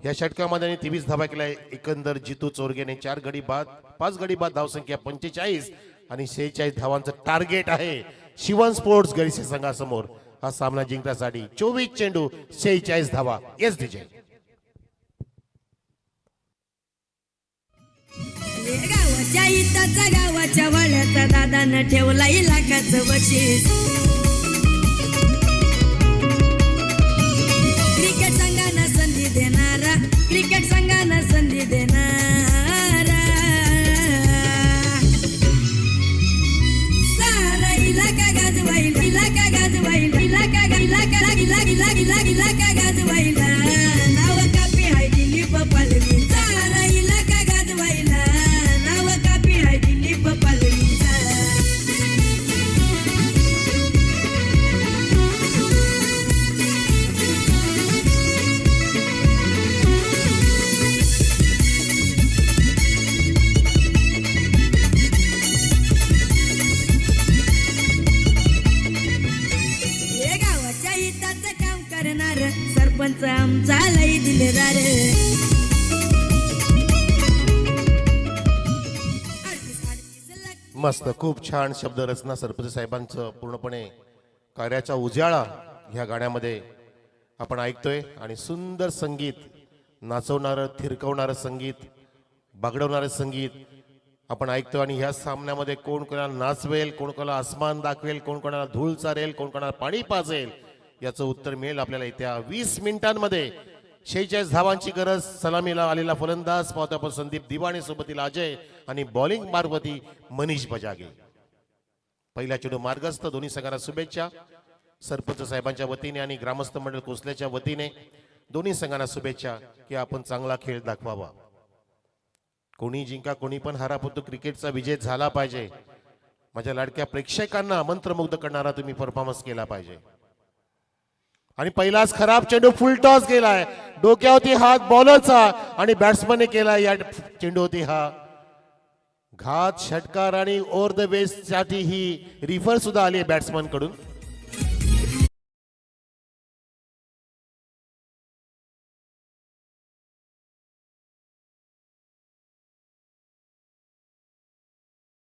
या षटकामध्ये आणि 23 धावा केल्या एकंदर जितू चोरगेने. 4 गडी बाद 5 गडी बाद धावसंख्या 45 आणि 46 धावांचं टार्गेट आहे शिवन स्पोर्ट्स गडसे संघासमोर. हा सामना जिंकण्यासाठी 24 चेंडू 46 धावा. Yes DJ. गावाच्या इताचा गावाच्या वाड्याचा दादानं ठेवला इलाकाचं बक्षीस. क्रिकेट संघानं संधी देणारा, क्रिकेट संघानं संधी देणारा, सारा इलाका गाजवाईल, इलाका गाजवाईल, इलाका इलाका इलाका इलाका इलाका गाजवाईला. नाव कापी हाय दिलीप पालवी, सारा इलाका गाजवाईला. नाव कापी हाय दिलीप पालवीचा. हे गावाच्या हिताचं काम करणार सरपंच आमचा लई दिलदार. मस्त, खूप छान शब्दरचना सरपंच साहेबांचं पूर्णपणे कार्याचा उजाळा ह्या गाण्यामध्ये आपण ऐकतोय आणि सुंदर संगीत, नाचवणारं थिरकवणारं संगीत, बागडवणारं संगीत आपण ऐकतो. आणि ह्या सामन्यामध्ये कोण कोणाला नाचवेल, कोण कोणाला आसमान दाखवेल, कोण कोणाला धूळ चारेल, कोण कोणाला पाणी पाजेल, याचं उत्तर मिळेल आपल्याला येत्या 20 मिनिटांमध्ये. 46 धावांची गरज. सलामीला आलेला फलंदाज पाहतो आपण संदीप दिवाणे, सोबतीला अजय आणि बॉलिंग मार्गवती मनीष बजागे. पहिला चेंडू मार्गस्थ. दोन्ही संघांना शुभेच्छा सरपंच साहेबांच्या वतीने आणि ग्रामस्थ मंडळ कोसल्याच्या वतीने. दोन्ही संघांना शुभेच्छा की आपण चांगला खेळ दाखवावा. कोणी जिंका कोणी पण हारा, पण तो क्रिकेटचा विजय झाला पाहिजे. माझ्या लाडक्या प्रेक्षकांना मंत्रमुग्ध करणारा तुम्ही परफॉर्मन्स केला पाहिजे. आणि पहिलाच खराब चेंडू फुल टॉस गेलाय. डोक्यावरती हात बॉलरचा आणि बॅट्समनने केलाय. या चेंडूवरती हा घात षटकार आणि ओव्हर द बेस साठी ही रिफर सुद्धा आली आहे बॅट्समन कडून.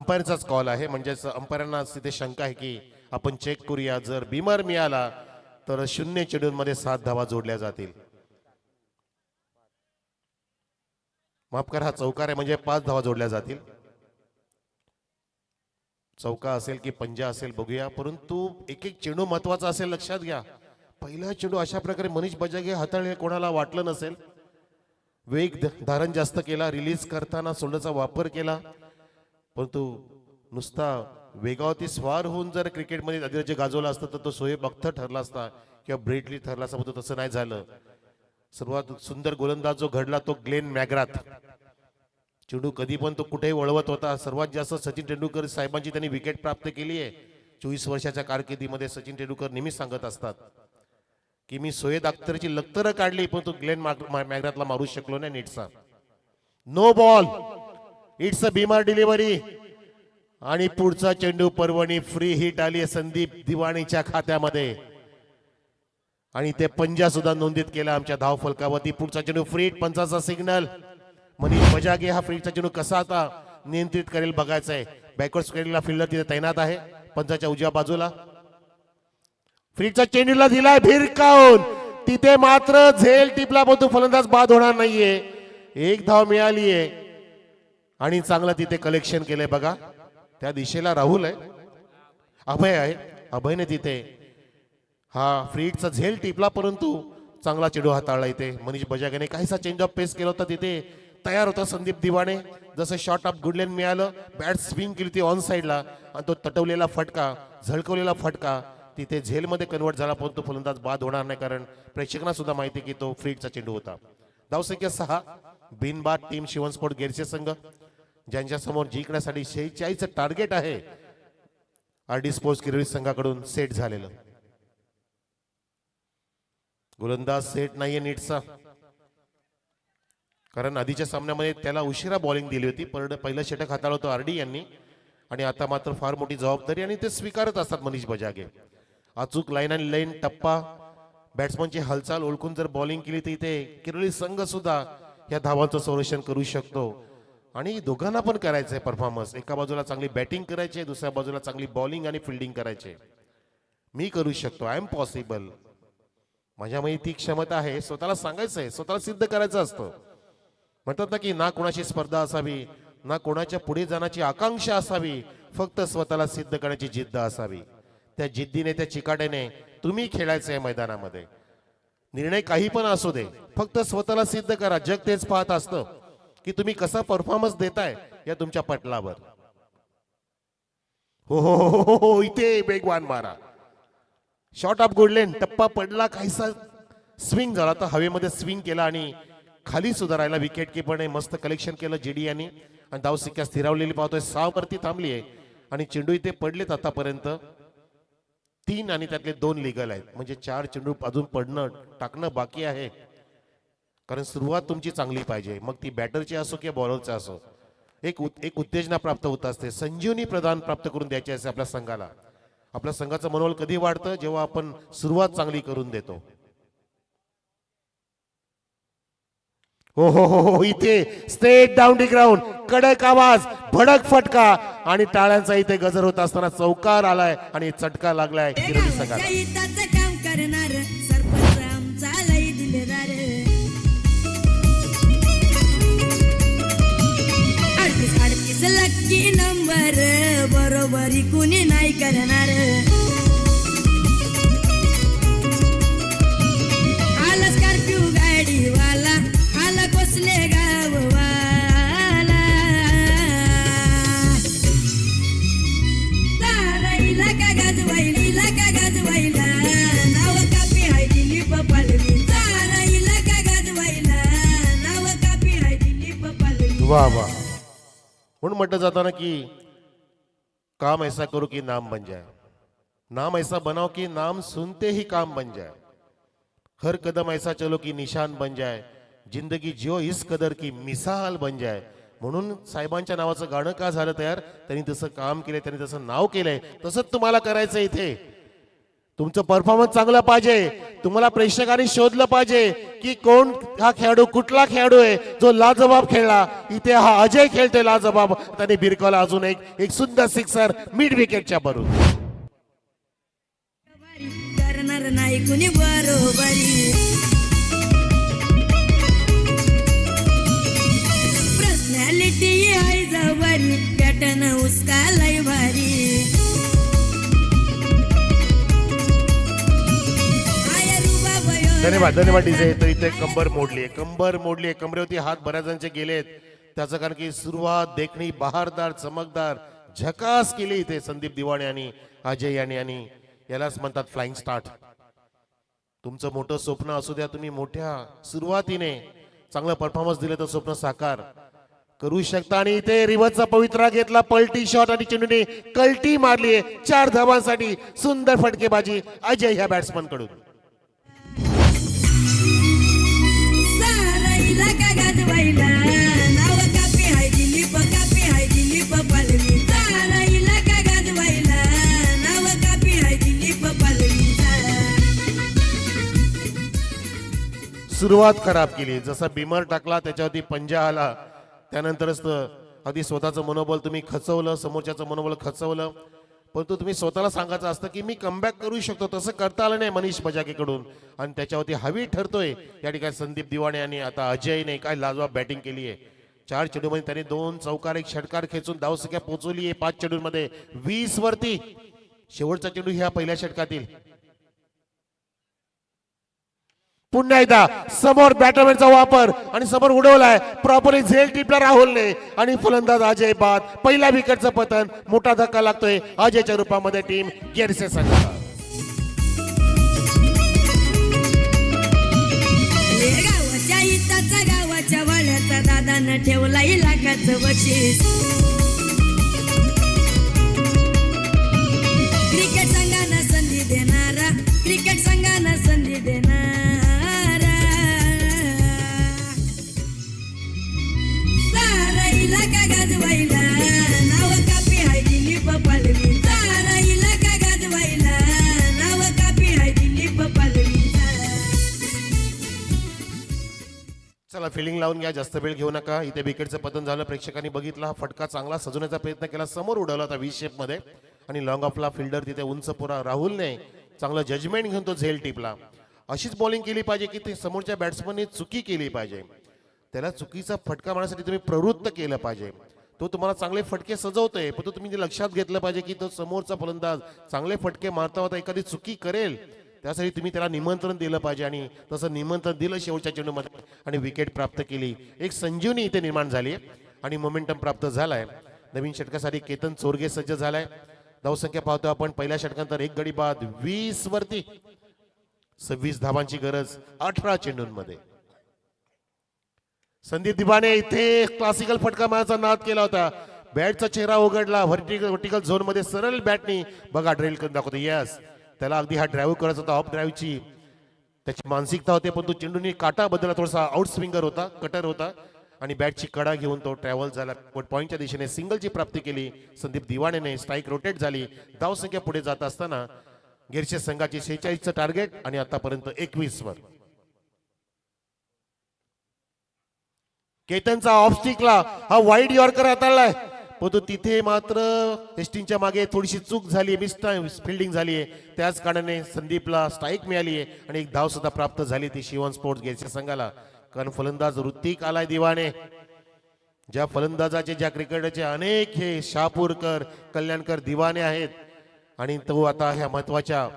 अंपायरचाच कॉल आहे, म्हणजेच अंपायरांना तिथे शंका आहे की आपण चेक करूया, जर बिमर मिळाला तर 0 चेंडूंमध्ये 7 धावा जोडल्या जातील. माफ करा, हा चौकार आहे म्हणजे 5 धावा जोडल्या जातील. चौका असेल की पंजा असेल बघूया, परंतु एक एक चेंडू महत्वाचा असेल लक्षात घ्या. पहिला चेंडू अशा प्रकारे मनीष बजागे हाताळले कोणाला वाटलं नसेल. वेग धारण जास्त केला, रिलीज करताना सोंडचा वापर केला, परंतु नुसता वेगावरती स्वार होऊन जर क्रिकेटमध्ये अधिराज्य गाजवला असतं तर तो शोएब अख्तर ठरला असता किंवा ब्रेटली ठरला असता, परंतु तसं नाही झालं. सर्वात सुंदर गोलंदाज जो घडला तो ग्लेन मॅग्राथ. चेंडू कधी पण तो कुठेही वळवत होता. सर्वात जास्त सचिन तेंडुलकर साहेबांची त्यांनी विकेट प्राप्त केली आहे 24 वर्षाच्या कारकिर्दीमध्ये. सचिन तेंडुलकर नेहमीच सांगत असतात की मी शोएब अख्तरची लक्तर काढली, पण तो ग्लेन मॅग्राथला मारू शकलो नाही नीटसा. नो बॉल, इट्स अ बिमार डिलिव्हरी. आणि पुढचा चेंडू पर्वणी फ्री हिट आली संदीप दिवाणीच्या खात्यामध्ये आणि ते पंजा सुद्धा नोंदीत केला आमच्या धाव फलकावरती. पुढचा चेंडू free hit, पंचाचा signal. Manish Bajage हा फ्रीचा चेंडू कसा आता नियंत्रित करेल बघायचं आहे. बॅकवर्ड स्क्वेअरला फिल्डर तिथे तैनात आहे पंचाच्या उजव्या बाजूला. फ्रीचा चेंडूला दिलाय भिरकावून, तिथे मात्र झेल टिपला, परंतु फलंदाज बाद होणार नाहीये. 1 धाव मिळालीये आणि चांगलं तिथे कलेक्शन केलंय बघा. त्या दिशेला राहुल आहे, अभय आहे. अभयने तिथे हा फ्रीटचा झेल टिपला, परंतु चांगला चेंडू हाताळला इथे मनीष बजागेने. काहीसा चेंज ऑफ पेस केला होता तिथे, तयार होता संदीप दिवाणे. जसं शॉर्ट ऑफ गुडलेन मिळालं, बॅट स्विंग केली ती ऑन साईडला आणि तो तटवलेला फटका, झळकवलेला फटका तिथे झेलमध्ये कन्वर्ट झाला, परंतु फलंदाज बाद होणार नाही, कारण प्रेक्षकांना सुद्धा माहिती की तो फ्रीटचा चेंडू होता. धावसंख्या 6. बिनबाद टीम शिवनस्पोर्ट गेरचे संघ ज्यांच्या समोर जिंकण्यासाठी 46 टार्गेट आहे आरडी स्पोर्ट्स किरळी संघाकडून सेट झालेलं. गोलंदाज सेट नाहीये नीटचा, कारण आधीच्या सामन्यामध्ये त्याला उशिरा बॉलिंग दिली होती. पहिलं षटक हाताळलं होतं आरडी यांनी आणि आता मात्र फार मोठी जबाबदारी आणि ते स्वीकारत असतात मनीष बजागे. अचूक लाईन आणि लाईन टप्पा, बॅट्समनची हालचाल ओळखून जर बॉलिंग केली तर इथे किरळी संघ सुद्धा या धावांचं संरक्षण करू शकतो. आणि दोघांना पण करायचंय परफॉर्मन्स. एका बाजूला चांगली बॅटिंग करायची, दुसऱ्या बाजूला चांगली बॉलिंग आणि फिल्डिंग करायचे. मी करू शकतो, आय एम पॉसिबल. माझ्यामध्ये ती क्षमता आहे. स्वतःला सांगायचंय, स्वतःला सिद्ध करायचं असतं. म्हणतात ना की ना कोणाची स्पर्धा असावी, ना कोणाच्या पुढे जाण्याची आकांक्षा असावी, फक्त स्वतःला सिद्ध करण्याची जिद्द असावी. त्या जिद्दीने, त्या चिकाट्याने तुम्ही खेळायचंय मैदानामध्ये. निर्णय काही पण असू दे, फक्त स्वतःला सिद्ध करा. जग तेच पाहत असतं की तुम्ही कसा परफॉर्मन्स देताय या तुमच्या पटलावर. हो हो हो हो, इथे वेगवान मारा. शॉर्ट ऑफ गुडलेन, टप्पा पडला, काहीसा स्विंग झाला, तर हवेमध्ये स्विंग केला आणि खाली सुधारायला विकेट किपरने मस्त कलेक्शन केलं जेडी यांनी. आणि धावसंख्या स्थिरावलेली पाहतोय 6 वरती थांबली आहे आणि चेंडू इथे पडलेत आतापर्यंत 3 आणि त्यातले 2 लिगल आहेत. म्हणजे 4 चेंडू अजून पडणं टाकणं बाकी आहे. कारण सुरुवात तुमची चांगली पाहिजे, मग ती बॅटरची असो किंवा बॉलरची असो. एक उत्तेजना प्राप्त होत असते, संजीवनी प्रदान प्राप्त करून द्यायची असते आपल्या संघाला. आपल्या संघाचं मनोबल कधी वाढतं, जेव्हा आपण सुरुवात चांगली करून देतो. हो इथे स्ट्रेट डाऊन दी ग्राउंड, कडक आवाज, भडक फटका आणि टाळ्यांचा इथे गजर होत असताना चौकार आलाय आणि चटका लागलाय किरोली संघाला. हिताचं काम करणार सरपंच आमचा लई दिलेदार. 38 लक्की नंबर बरोबरी कुणी नाही करणार. आला स्कॉर्पिओ गाडीवाला, आला कोसले गाववाला. ताराईला का गाजवाईला का गाजवाईला, नाव कापी हाय दिलीप पालवी. ताराईला का गाजवाईला, नाव कापी हाय दिलीप पालवी. वा वा. म्हणून म्हटलं जाताना की काम ऐसा करो कि नाम बन जाए, नाम ऐसा बनाओ कि नाम सुनते ही काम बन जाए, हर कदम ऐसा चलो कि निशान बन जाए, जिंदगी जियो इस कदर की मिसाल बन जाए. म्हणून साहेबांच्या नावाचं गाणं का झालं तयार? त्यांनी तसं काम केलंय, त्यांनी तसं नाव केलंय, तसंच तुम्हाला करायचं. इथे तुमचं परफॉर्मन्स चांगलं पाहिजे, तुम्हाला प्रेक्षकांनी शोधलं पाहिजे की कोण हा खेळाडू, कुठला खेळाडू आहे जो लाजबाब खेळला. इथे हा अजय खेळतोय लाजबाब. त्याने भिरकावला अजून एक सुंदर सिक्सर मिड विकेटच्या बरोबर. करणार नाही कुणी बरोबरी. पर्सनॅलिटी आहे जवारी, पॅटर्न उसका लय भारी. धन्यवाद धन्यवाद डीजे. तर इथे कंबर मोडली आहे, कमरेवरती हात बऱ्याच जणांचे गेलेत. त्याचं कारण की सुरुवात देखणी बहारदार, चमकदार, झकास केली इथे संदीप दिवाणे आणि अजय यांनी, आणि यालाच म्हणतात फ्लाइंग स्टार्ट. तुमचं मोठं स्वप्न असू द्या, तुम्ही मोठ्या सुरुवातीने चांगलं परफॉर्मन्स दिले तर स्वप्न साकार करू शकता. आणि इथे रिव्हर्सचा पवित्रा घेतला, पलटी शॉट आणि चेंडूने कल्टी मारली आहे 4 धावांसाठी. सुंदर फटकेबाजी अजय ह्या बॅट्समन कडून. साराईला का गाजवाईला, नाव कापी हाय दिलीप, कापी हाय दिलीप पालवी. साराईला का गाजवाईला, नाव कापी हाय दिलीप पालवी. सुरुवात खराब केली, जसा बिमर टाकला त्याच्यावरती पंजा आला, त्यानंतरच आधी स्वतःचं मनोबल तुम्ही खचवलं, समोरच्याचं मनोबल खचवलं. परंतु तुम्ही स्वतःला सांगायचं असतं की मी कमबॅक करू शकतो. तसं करता आलं नाही मनीष बजाकेकडून, आणि त्याच्यावरती हवी ठरतोय या ठिकाणी संदीप दिवाणे. आणि आता अजयने काय लाजवाब बॅटिंग केली आहे. 4 चेंडूमध्ये त्याने 2 चौकार, 1 षटकार खेचून धावसंख्या पोहोचवली आहे 5 चेंडूंमध्ये 20 वरती. शेवटचा चेंडू ह्या पहिल्या षटकातील. पुन्हा एकदा समोर बॅटरमॅनचा वापर आणि समोर उडवलाय प्रॉपरली झेल टिपला राहुलने, आणि फलंदाज अजय बाद. पहिल्या विकेटचं पतन, मोठा धक्का लागतोय अजयच्या रूपामध्ये टीम गेरसे संघाला. गावाच्या हिताचा, गावाच्या वाड्याचा, दादानं ठेवला इलाकाचं बक्षीस. क्रिकेट संघानं संधी देणारा, क्रिकेट संघानं संधी देणारा. साराईला का गाजवाईला, नाव कापी हाय दिलीप पालवी. साराईला का गाजवाईला, नाव कापी हाय दिलीप पालवी. चला फिल्डिंग लावून घ्या, जास्त वेळ घेऊ नका. इथे विकेटचं पतन झालं, प्रेक्षकांनी बघितला. हा फटका चांगला सजवण्याचा प्रयत्न केला, समोर उडवला होता व्ही शेप मध्ये, आणि लॉंग ऑफला फिल्डर तिथे उंच पुरा राहुलने चांगलं जजमेंट घेऊन तो झेल टिपला. अशीच बॉलिंग केली पाहिजे की ते समोरच्या बॅट्समनने चुकी केली पाहिजे. त्याला चुकीचा फटका मारण्यासाठी तुम्ही प्रवृत्त केलं पाहिजे. तो तुम्हाला चांगले फटके सजवतोय, पण तो तुम्ही लक्षात घेतलं पाहिजे की तो समोरचा फलंदाज चांगले फटके मारता होता एखादी चुकी करेल, त्यासाठी तुम्ही त्याला निमंत्रण दिलं पाहिजे. आणि तसं निमंत्रण दिलं शेवटच्या चेंडूमध्ये आणि विकेट प्राप्त केली. एक संजीवनी इथे निर्माण झाली आणि मोमेंटम प्राप्त झालाय. नवीन षटकासाठी केतन चोरगे सज्ज झालाय. धावसंख्या पाहतो आपण पहिल्या षटकानंतर 1 गडी बाद 20 वरती. 26 धावांची गरज 18 चेंडूंमध्ये. संदीप दिवाणे इथे क्लासिकल फटका मारण्याचा नाद केला होता. बॅटचा चेहरा उघडला, व्हर्टिकल झोन मध्ये सरळ बॅटनी बघा ड्रिल करून दाखवतो. यस, त्याला अगदी हा ड्राईव्ह करायचा होता, ऑफ ड्राईव्हची त्याची मानसिकता होती, पण तो चेंडूनी काटा बदलला, थोडासा आउट स्विंगर होता, कटर होता, आणि बॅटची कडा घेऊन तो ट्रॅव्हल झाला. पॉईंटच्या दिशेने सिंगलची प्राप्ती केली संदीप दिवाणेने. स्ट्राईक रोटेट झाली. धावसंख्या पुढे जात असताना गिरशे संघाची 46चं टार्गेट आणि आतापर्यंत 21 वर. केतनचा ऑफस्टिकला हा वाईड यॉर्कर हाताळलाय, परंतु तिथे मात्र हेस्टिंगच्या मागे थोडीशी चूक झाली, फिल्डिंग झाली आहे. त्याच कारणाने संदीपला स्ट्राईक मिळाली आहे आणि एक धाव सुद्धा प्राप्त झाली ती शिवण स्पोर्ट्स गेटच्या संघाला. कारण फलंदाज ऋतिक आलाय दिवाने. ज्या फलंदाजाचे ज्या क्रिकेटरचे अनेक हे शहापूरकर कल्याणकर दिवाने आहेत आणि तो आता ह्या महत्वाच्या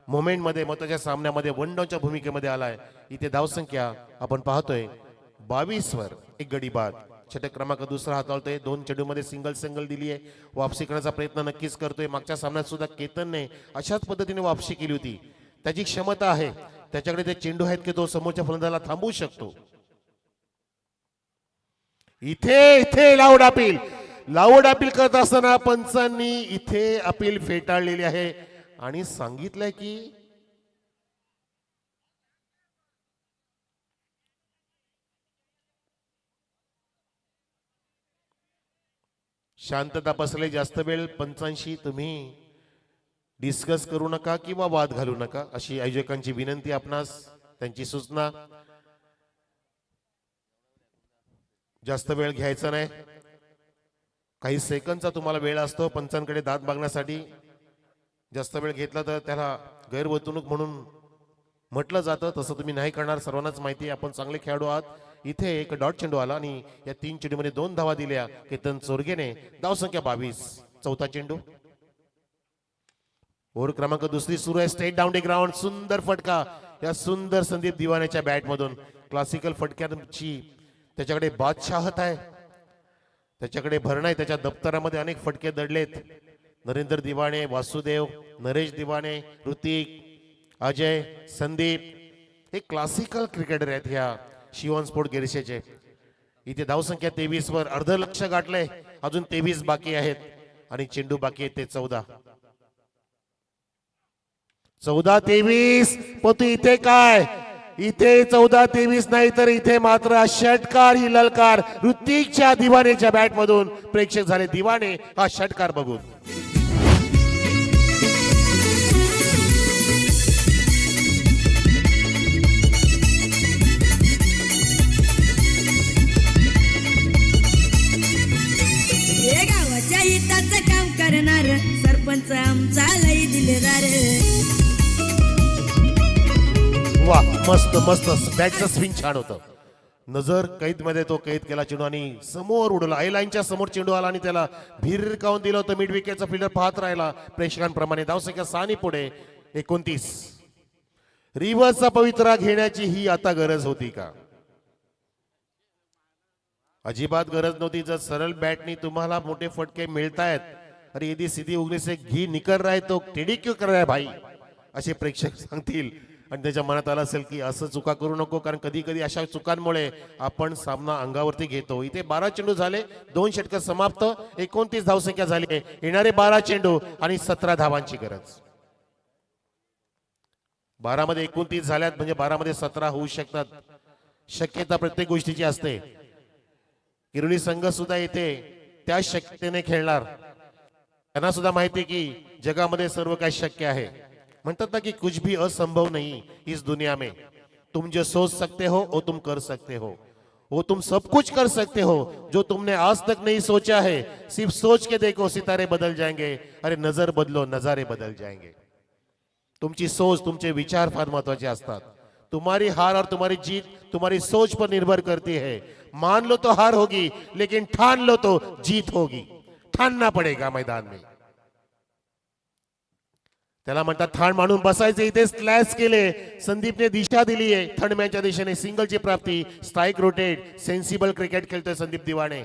मोमेंटमध्ये महत्वाच्या सामन्यामध्ये वन डाऊनच्या भूमिकेमध्ये आलाय. इथे धावसंख्या आपण पाहतोय 22 वर एक गडी बाद. षटक क्रमांक दुसरा हाताळतोय. 2 चेंडूमध्ये सिंगल दिली आहे. वापसी करण्याचा प्रयत्न नक्कीच करतोय. मागच्या सामन्यात सुद्धा केतनने अशाच पद्धतीने वापसी केली होती. त्याची क्षमता आहे, त्याच्याकडे ते चेंडू आहेत की तो समोरच्या फलंदाजाला थांबवू शकतो. इथे लाऊड अपील करत असताना पंचांनी इथे अपील फेटाळलेली आहे आणि सांगितलंय की शांतता पसरली. जास्त वेळ पंचांशी तुम्ही डिस्कस करू नका किंवा वाद घालू नका अशी आयोजकांची विनंती आपणास, त्यांची सूचना. जास्त वेळ घ्यायचा नाही. काही सेकंदचा तुम्हाला वेळ असतो पंचांकडे दाद मागण्यासाठी. जास्त वेळ घेतला तर त्याला गैरवर्तणूक म्हणून म्हटलं जातं. तसं तुम्ही नाही करणार, सर्वांनाच माहिती आहे. आपण चांगले खेळाडू आहात. इथे एक डॉट चेंडू आला आणि या 3 चेंडूमध्ये 2 धावा दिल्या केतन चोरगेने. धावसंख्या 22. चौथा चेंडू. ओव्हर क्रमांक दुसरी सुरू आहे. Straight down the ground. सुंदर फटका या सुंदर संदीप दिवाण्याच्या बॅट मधून. क्लासिकल फटक्यांची त्याच्याकडे बादशाहत आहे, त्याच्याकडे भरणा आहे. त्याच्या दप्तरामध्ये अनेक फटके दडलेत. नरेंद्र दिवाणे, वासुदेव, नरेश दिवाणे, ऋतिक, अजय, संदीप हे क्लासिकल क्रिकेटर आहेत ह्या शिवण स्पोर्ट गिरशेचे. इथे धावसंख्या 23 वर अर्ध लक्ष गाठलंय. अजून 23 बाकी आहेत आणि चेंडू बाकी आहेत ते 14. 14-23. पण इथे काय, इथे 14-23 नाही तर इथे मात्र षटकार ही ललकार ऋतिकच्या दिवानेच्या बॅट मधून. प्रेक्षक झाले दिवाने हा षटकार बघून. हे गावाच्या हिताचं काम करणार सरपंच आमचा लई दिलेदार. वा, मस्त बॅटचं स्विंग छान होतं. नजर कैद मध्ये तो कैद केला चेंडू आणि समोर उडला. आय लाईनच्या समोर चेंडू आला आणि त्याला भिरकावून दिलं होतं. मिड विकेटचा फिल्डर पाहत राहिला प्रेक्षकांप्रमाणे. धावसंख्या 6 पुढे 29. रिव्हर्सचा पवित्रा घेण्याची ही आता गरज होती का? अजिबात गरज नव्हती. जर सरळ बॅटनी तुम्हाला मोठे फटके मिळतायत, अरे यदि सीधी उंगली से घी निकल रहा है तो टेढ़ी क्यों कर रहा है भाई, असे प्रेक्षक सांगतील. आणि त्याच्या मनात आलं असेल की असं चुका करू नको, कारण कधी कधी अशा चुकांमुळे आपण सामना अंगावरती घेतो. इथे 12 चेंडू झाले, 2 षटकं समाप्त, 29 धावसंख्या झाली. येणारे 12 चेंडू आणि 17 धावांची गरज. 12 मध्ये 29 झाल्यात म्हणजे 12 मध्ये 17 होऊ शकतात. शक्यता प्रत्येक गोष्टीची असते. किरोली संघ सुद्धा येथे त्या शक्यतेने खेळणार. त्यांना सुद्धा माहिती की जगामध्ये सर्व काही शक्य आहे. म्हणतात ना की कुछ भी असंभव नहीं इस दुनिया में. तुम जो सोच सकते हो वो तुम कर सकते हो, वो तुम सब कुछ कर सकते हो जो तुमने आज तक नहीं सोचा है. सिर्फ सोच के देखो, सितारे बदल जाएंगे. अरे नजर बदलो, नजारे बदल जाएंगे. तुमची सोच, तुमचे विचार फार महत्वाचे असतात. तुम्हारी हार और तुम्हारी जीत तुम्हारी सोच पर निर्भर करती है. मान लो तो हार होगी, लेकिन ठान लो तो जीत होगी. ठाणना पडेगा मैदान में. त्याला म्हणतात ठाण मांडून बसायचे. इथे स्लॅश केले. संदीपने दिशा दिली आहे थर्डमॅनच्या दिशेने. सिंगलची प्राप्ती. Strike rotate. सेन्सिबल क्रिकेट खेळतोय संदीप दिवाणे.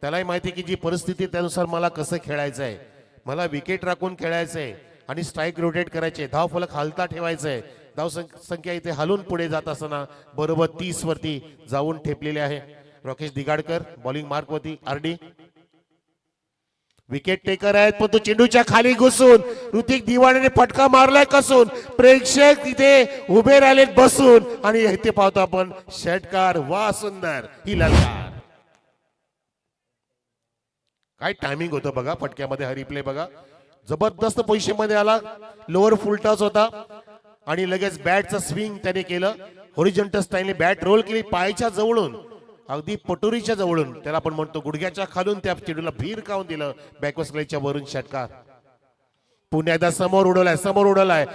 त्यालाही माहिती की जी परिस्थिती त्यानुसार मला कसं खेळायचंय. मला विकेट राखून खेळायचंय आणि स्ट्राईक रोटेट करायचे. धाव फलक हालता ठेवायचंय. धाव संख्या इथे हलून पुढे जात असताना बरोबर 30 वरती जाऊन ठेपलेले आहे. राकेश दिगाडकर बॉलिंग मार्क वरती. आरडी विकेट टेकर आहेत, पण तो चेंडूच्या खाली घुसून ऋतिक दिवाणेने फटका मारलाय कसून. प्रेक्षक तिथे उभे राहिलेत बसून आणि इथे पाहतो आपण षटकार. वा सुंदर ही ललकार. काय टायमिंग होतं बघा फटक्यामध्ये. हरिप्ले बघा, जबरदस्त पोझिशन मध्ये आला. लोअर फुल टच होता आणि लगेच बॅटचं स्विंग त्याने केलं. हॉरिझॉन्टल स्टाईलने बॅट रोल केली पायाच्या जवळून अगदी पटोरीच्या जवळून, त्याला आपण म्हणतो गुडघ्याच्या खालून त्या चेंडूला भीर काऊन दिलं, बॅकवर्ड स्लाइडच्या वरून षटकार. पुन्हा एकदा समोर उडवलाय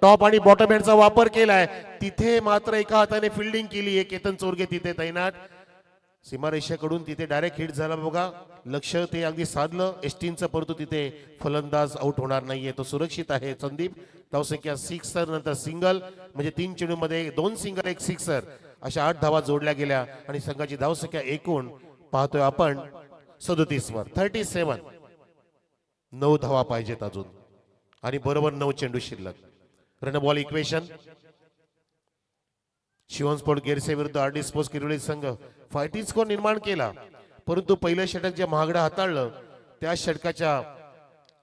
टॉप आणि बॉटम हँडचा वापर केलाय. तिथे मात्र एका हाताने फिल्डिंग केली आहे केतन चोरगे तिथे तैनात. सीमारेषेकडून तिथे डायरेक्ट हिट झाला बघा, लक्ष ते अगदी साधलं एस्टीनचं, परंतु तिथे फलंदाज आउट होणार नाहीये, तो सुरक्षित आहे. संदीप धावसंख्या 6 नंतर सिंगल, म्हणजे 3 चेंडूमध्ये 2 सिंगल 1 सिक्सर अशा 8 धावा जोडल्या गेल्या आणि संघाची धावसंख्या एकूण पाहतोय आपण 37 वर 37. 9 धावा पाहिजेत अजून आणि बरोबर 9 चेंडू शिल्लक. Run ball equation. शिवनस्पोर्ट गेरसे विरुद्ध आरडी स्पोर्ट्स किरोली संघ फायटिंग स्कोर निर्माण केला, परंतु पहिलं षटक जे महागडं हाताळलं त्या षटकाच्या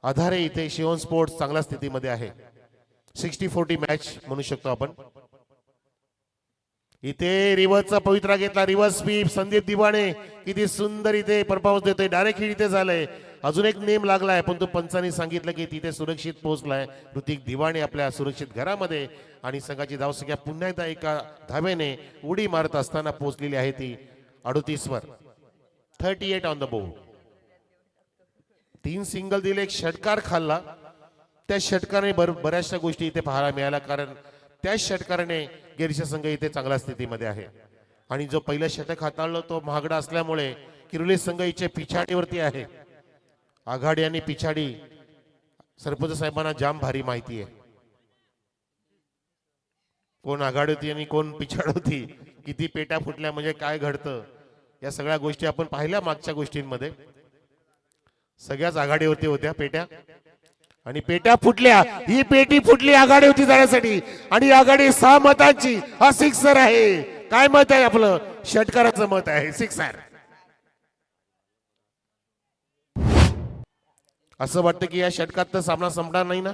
आधारे इथे शिवनस्पोर्ट चांगल्या स्थितीमध्ये आहे. 60-40 मॅच म्हणू शकतो आपण. इथे रिव्हर्सचा पवित्रा घेतला, रिव्हर्स स्वीप. संदीप दिवाणे किती सुंदर इथे परफॉर्मन्स देतोय. डायरेक्ट हिट इथे झालंय. अजून एक नेम लागलाय, पण तो पंचांनी सांगितलं की तिथे सुरक्षित पोहोचलाय ऋतिक दिवाणे आपल्या सुरक्षित घरामध्ये आणि संघाची धावसंख्या पुन्हा एकदा एका धावेने उडी मारत असताना पोहोचलेली आहे ती 38 वर. 38 ऑन द बोर्ड. 3 सिंगल दिले, एक षटकार खाल्ला. त्या षटकाने बऱ्याचशा गोष्टी इथे पाहायला मिळाल्या, कारण त्या षटकाराने गिरीश संघ इथे चांगल्या स्थितीमध्ये आहे. आणि जो पहिलं षटक हाताळलं तो महागडा असल्यामुळे किरोली संघ इथे पिछाडीवरती आहे. आघाडी आणि पिछाडी सरपंच साहेबांना जाम भारी माहिती आहे, कोण आघाडी होती आणि कोण पिछाड होती, किती पेट्या फुटल्या म्हणजे काय घडतं, या सगळ्या गोष्टी आपण पाहिल्या मागच्या गोष्टींमध्ये. सगळ्याच आघाडीवरती होत्या पेट्या आणि पेट्या फुटल्या. ही पेटी फुटली आघाडी होती जाण्यासाठी आणि आघाडी 6 मतांची. हा सिक्सर आहे. काय मत आहे आपलं? षटकाराचं मत आहे, सिक्सर. असं वाटतं की या षटकात तर सामना संपणार नाही ना.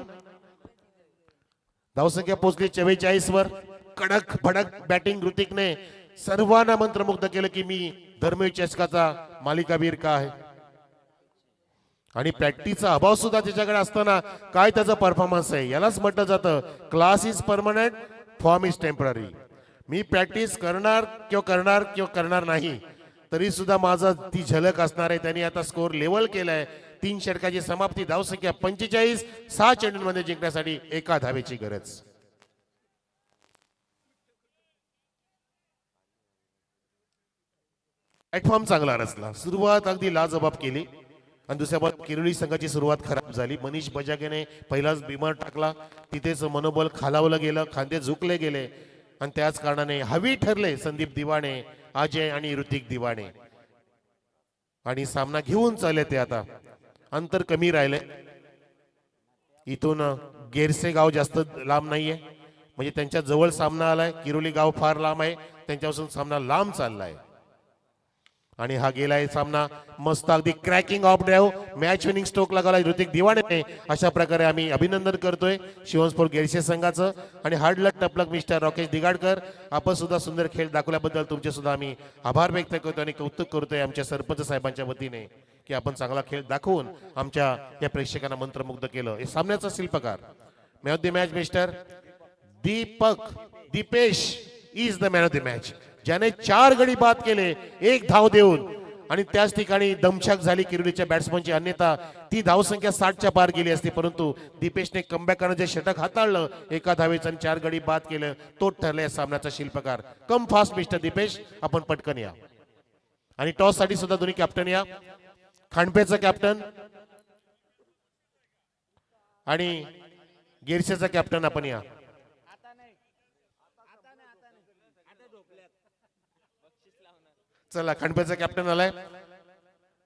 धावसंख्या पोहोचली 44 वर. कडक भडक बॅटिंग ऋतिकने सर्वांना मंत्रमुग्ध केलं की मी धर्मवीर चषकाचा मालिकावीर का आहे. आणि प्रॅक्टिसचा अभाव सुद्धा त्याच्याकडे असताना काय त्याचा परफॉर्मन्स आहे. यालाच म्हटलं जातं class is permanent, form is temporary. Me practice करणार नाही तरी सुद्धा माझा ती झलक असणार आहे. त्यांनी आता स्कोर लेवल केलाय. 3 षटकाची समाप्ती. धावसंख्या 45. 6 चेंडूंमध्ये जिंकण्यासाठी एका धावेची गरज. प्लॅटफॉर्म चांगला रचला. सुरुवात अगदी लाजबाब केली आणि दुसऱ्या बॉल किरोली संघाची सुरुवात खराब झाली. मनीष बजागेने पहिलाच बिमार टाकला. तिथेच मनोबल खालावलं गेलं, खांदे झुकले गेले आणि त्याच कारणाने हवी ठरले संदीप दिवाणे, अजय आणि ऋतिक दिवाणे आणि सामना घेऊन चालले ते. आता अंतर कमी राहिले. इथून गेरसे गाव जास्त लांब नाहीये, म्हणजे त्यांच्या जवळ सामना आलाय. किरोली गाव फार लांब आहे, त्यांच्यापासून सामना लांब चाललाय. आणि हा गेलाय सामना मस्त अगदी cracking of drive match winning stroke लागला ऋतिक दिवाणे. अशा प्रकारे आम्ही अभिनंदन करतोय शिवनस्पोर्ट गेरशे संघाचं. आणि हार्ड लक टपलक मिस्टर राकेश दिगाडकर, आपण सुद्धा सुंदर खेळ दाखवल्याबद्दल तुमचे सुद्धा आम्ही आभार व्यक्त करतो आणि कौतुक करतोय आमच्या सरपंच साहेबांच्या वतीने की आपण चांगला खेळ दाखवून आमच्या या प्रेक्षकांना मंत्रमुग्ध केलं. हे सामन्याचा शिल्पकार man of the match mister Dipesh is the man of the match, ज्याने 4 गडी बाद केले 1 धाव देऊन. आणि त्याच ठिकाणी दमछाक झाली किरोलीच्या बॅट्समनची, अन्यथा ती धावसंख्या 60च्या पार गेली असती. परंतु दीपेशने कमबॅक करण्याचं जे षटक हाताळलं, एका धावेचं आणि 4 गडी बाद केलं, तो ठरला या सामन्याचा शिल्पकार. कम फास्ट मिस्टर दीपेश, आपण पटकन या. आणि टॉस साठी सुद्धा दोन्ही कॅप्टन या. खांडपेचा कॅप्टन आणि गिरशेचा कॅप्टन आपण या. चला, खांडपेचा कॅप्टन आलाय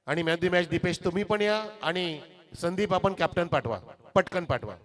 आणि man of the match Dipesh तुम्ही पण या आणि संदीप आपण कॅप्टन पाठवा, पटकन पाठवा.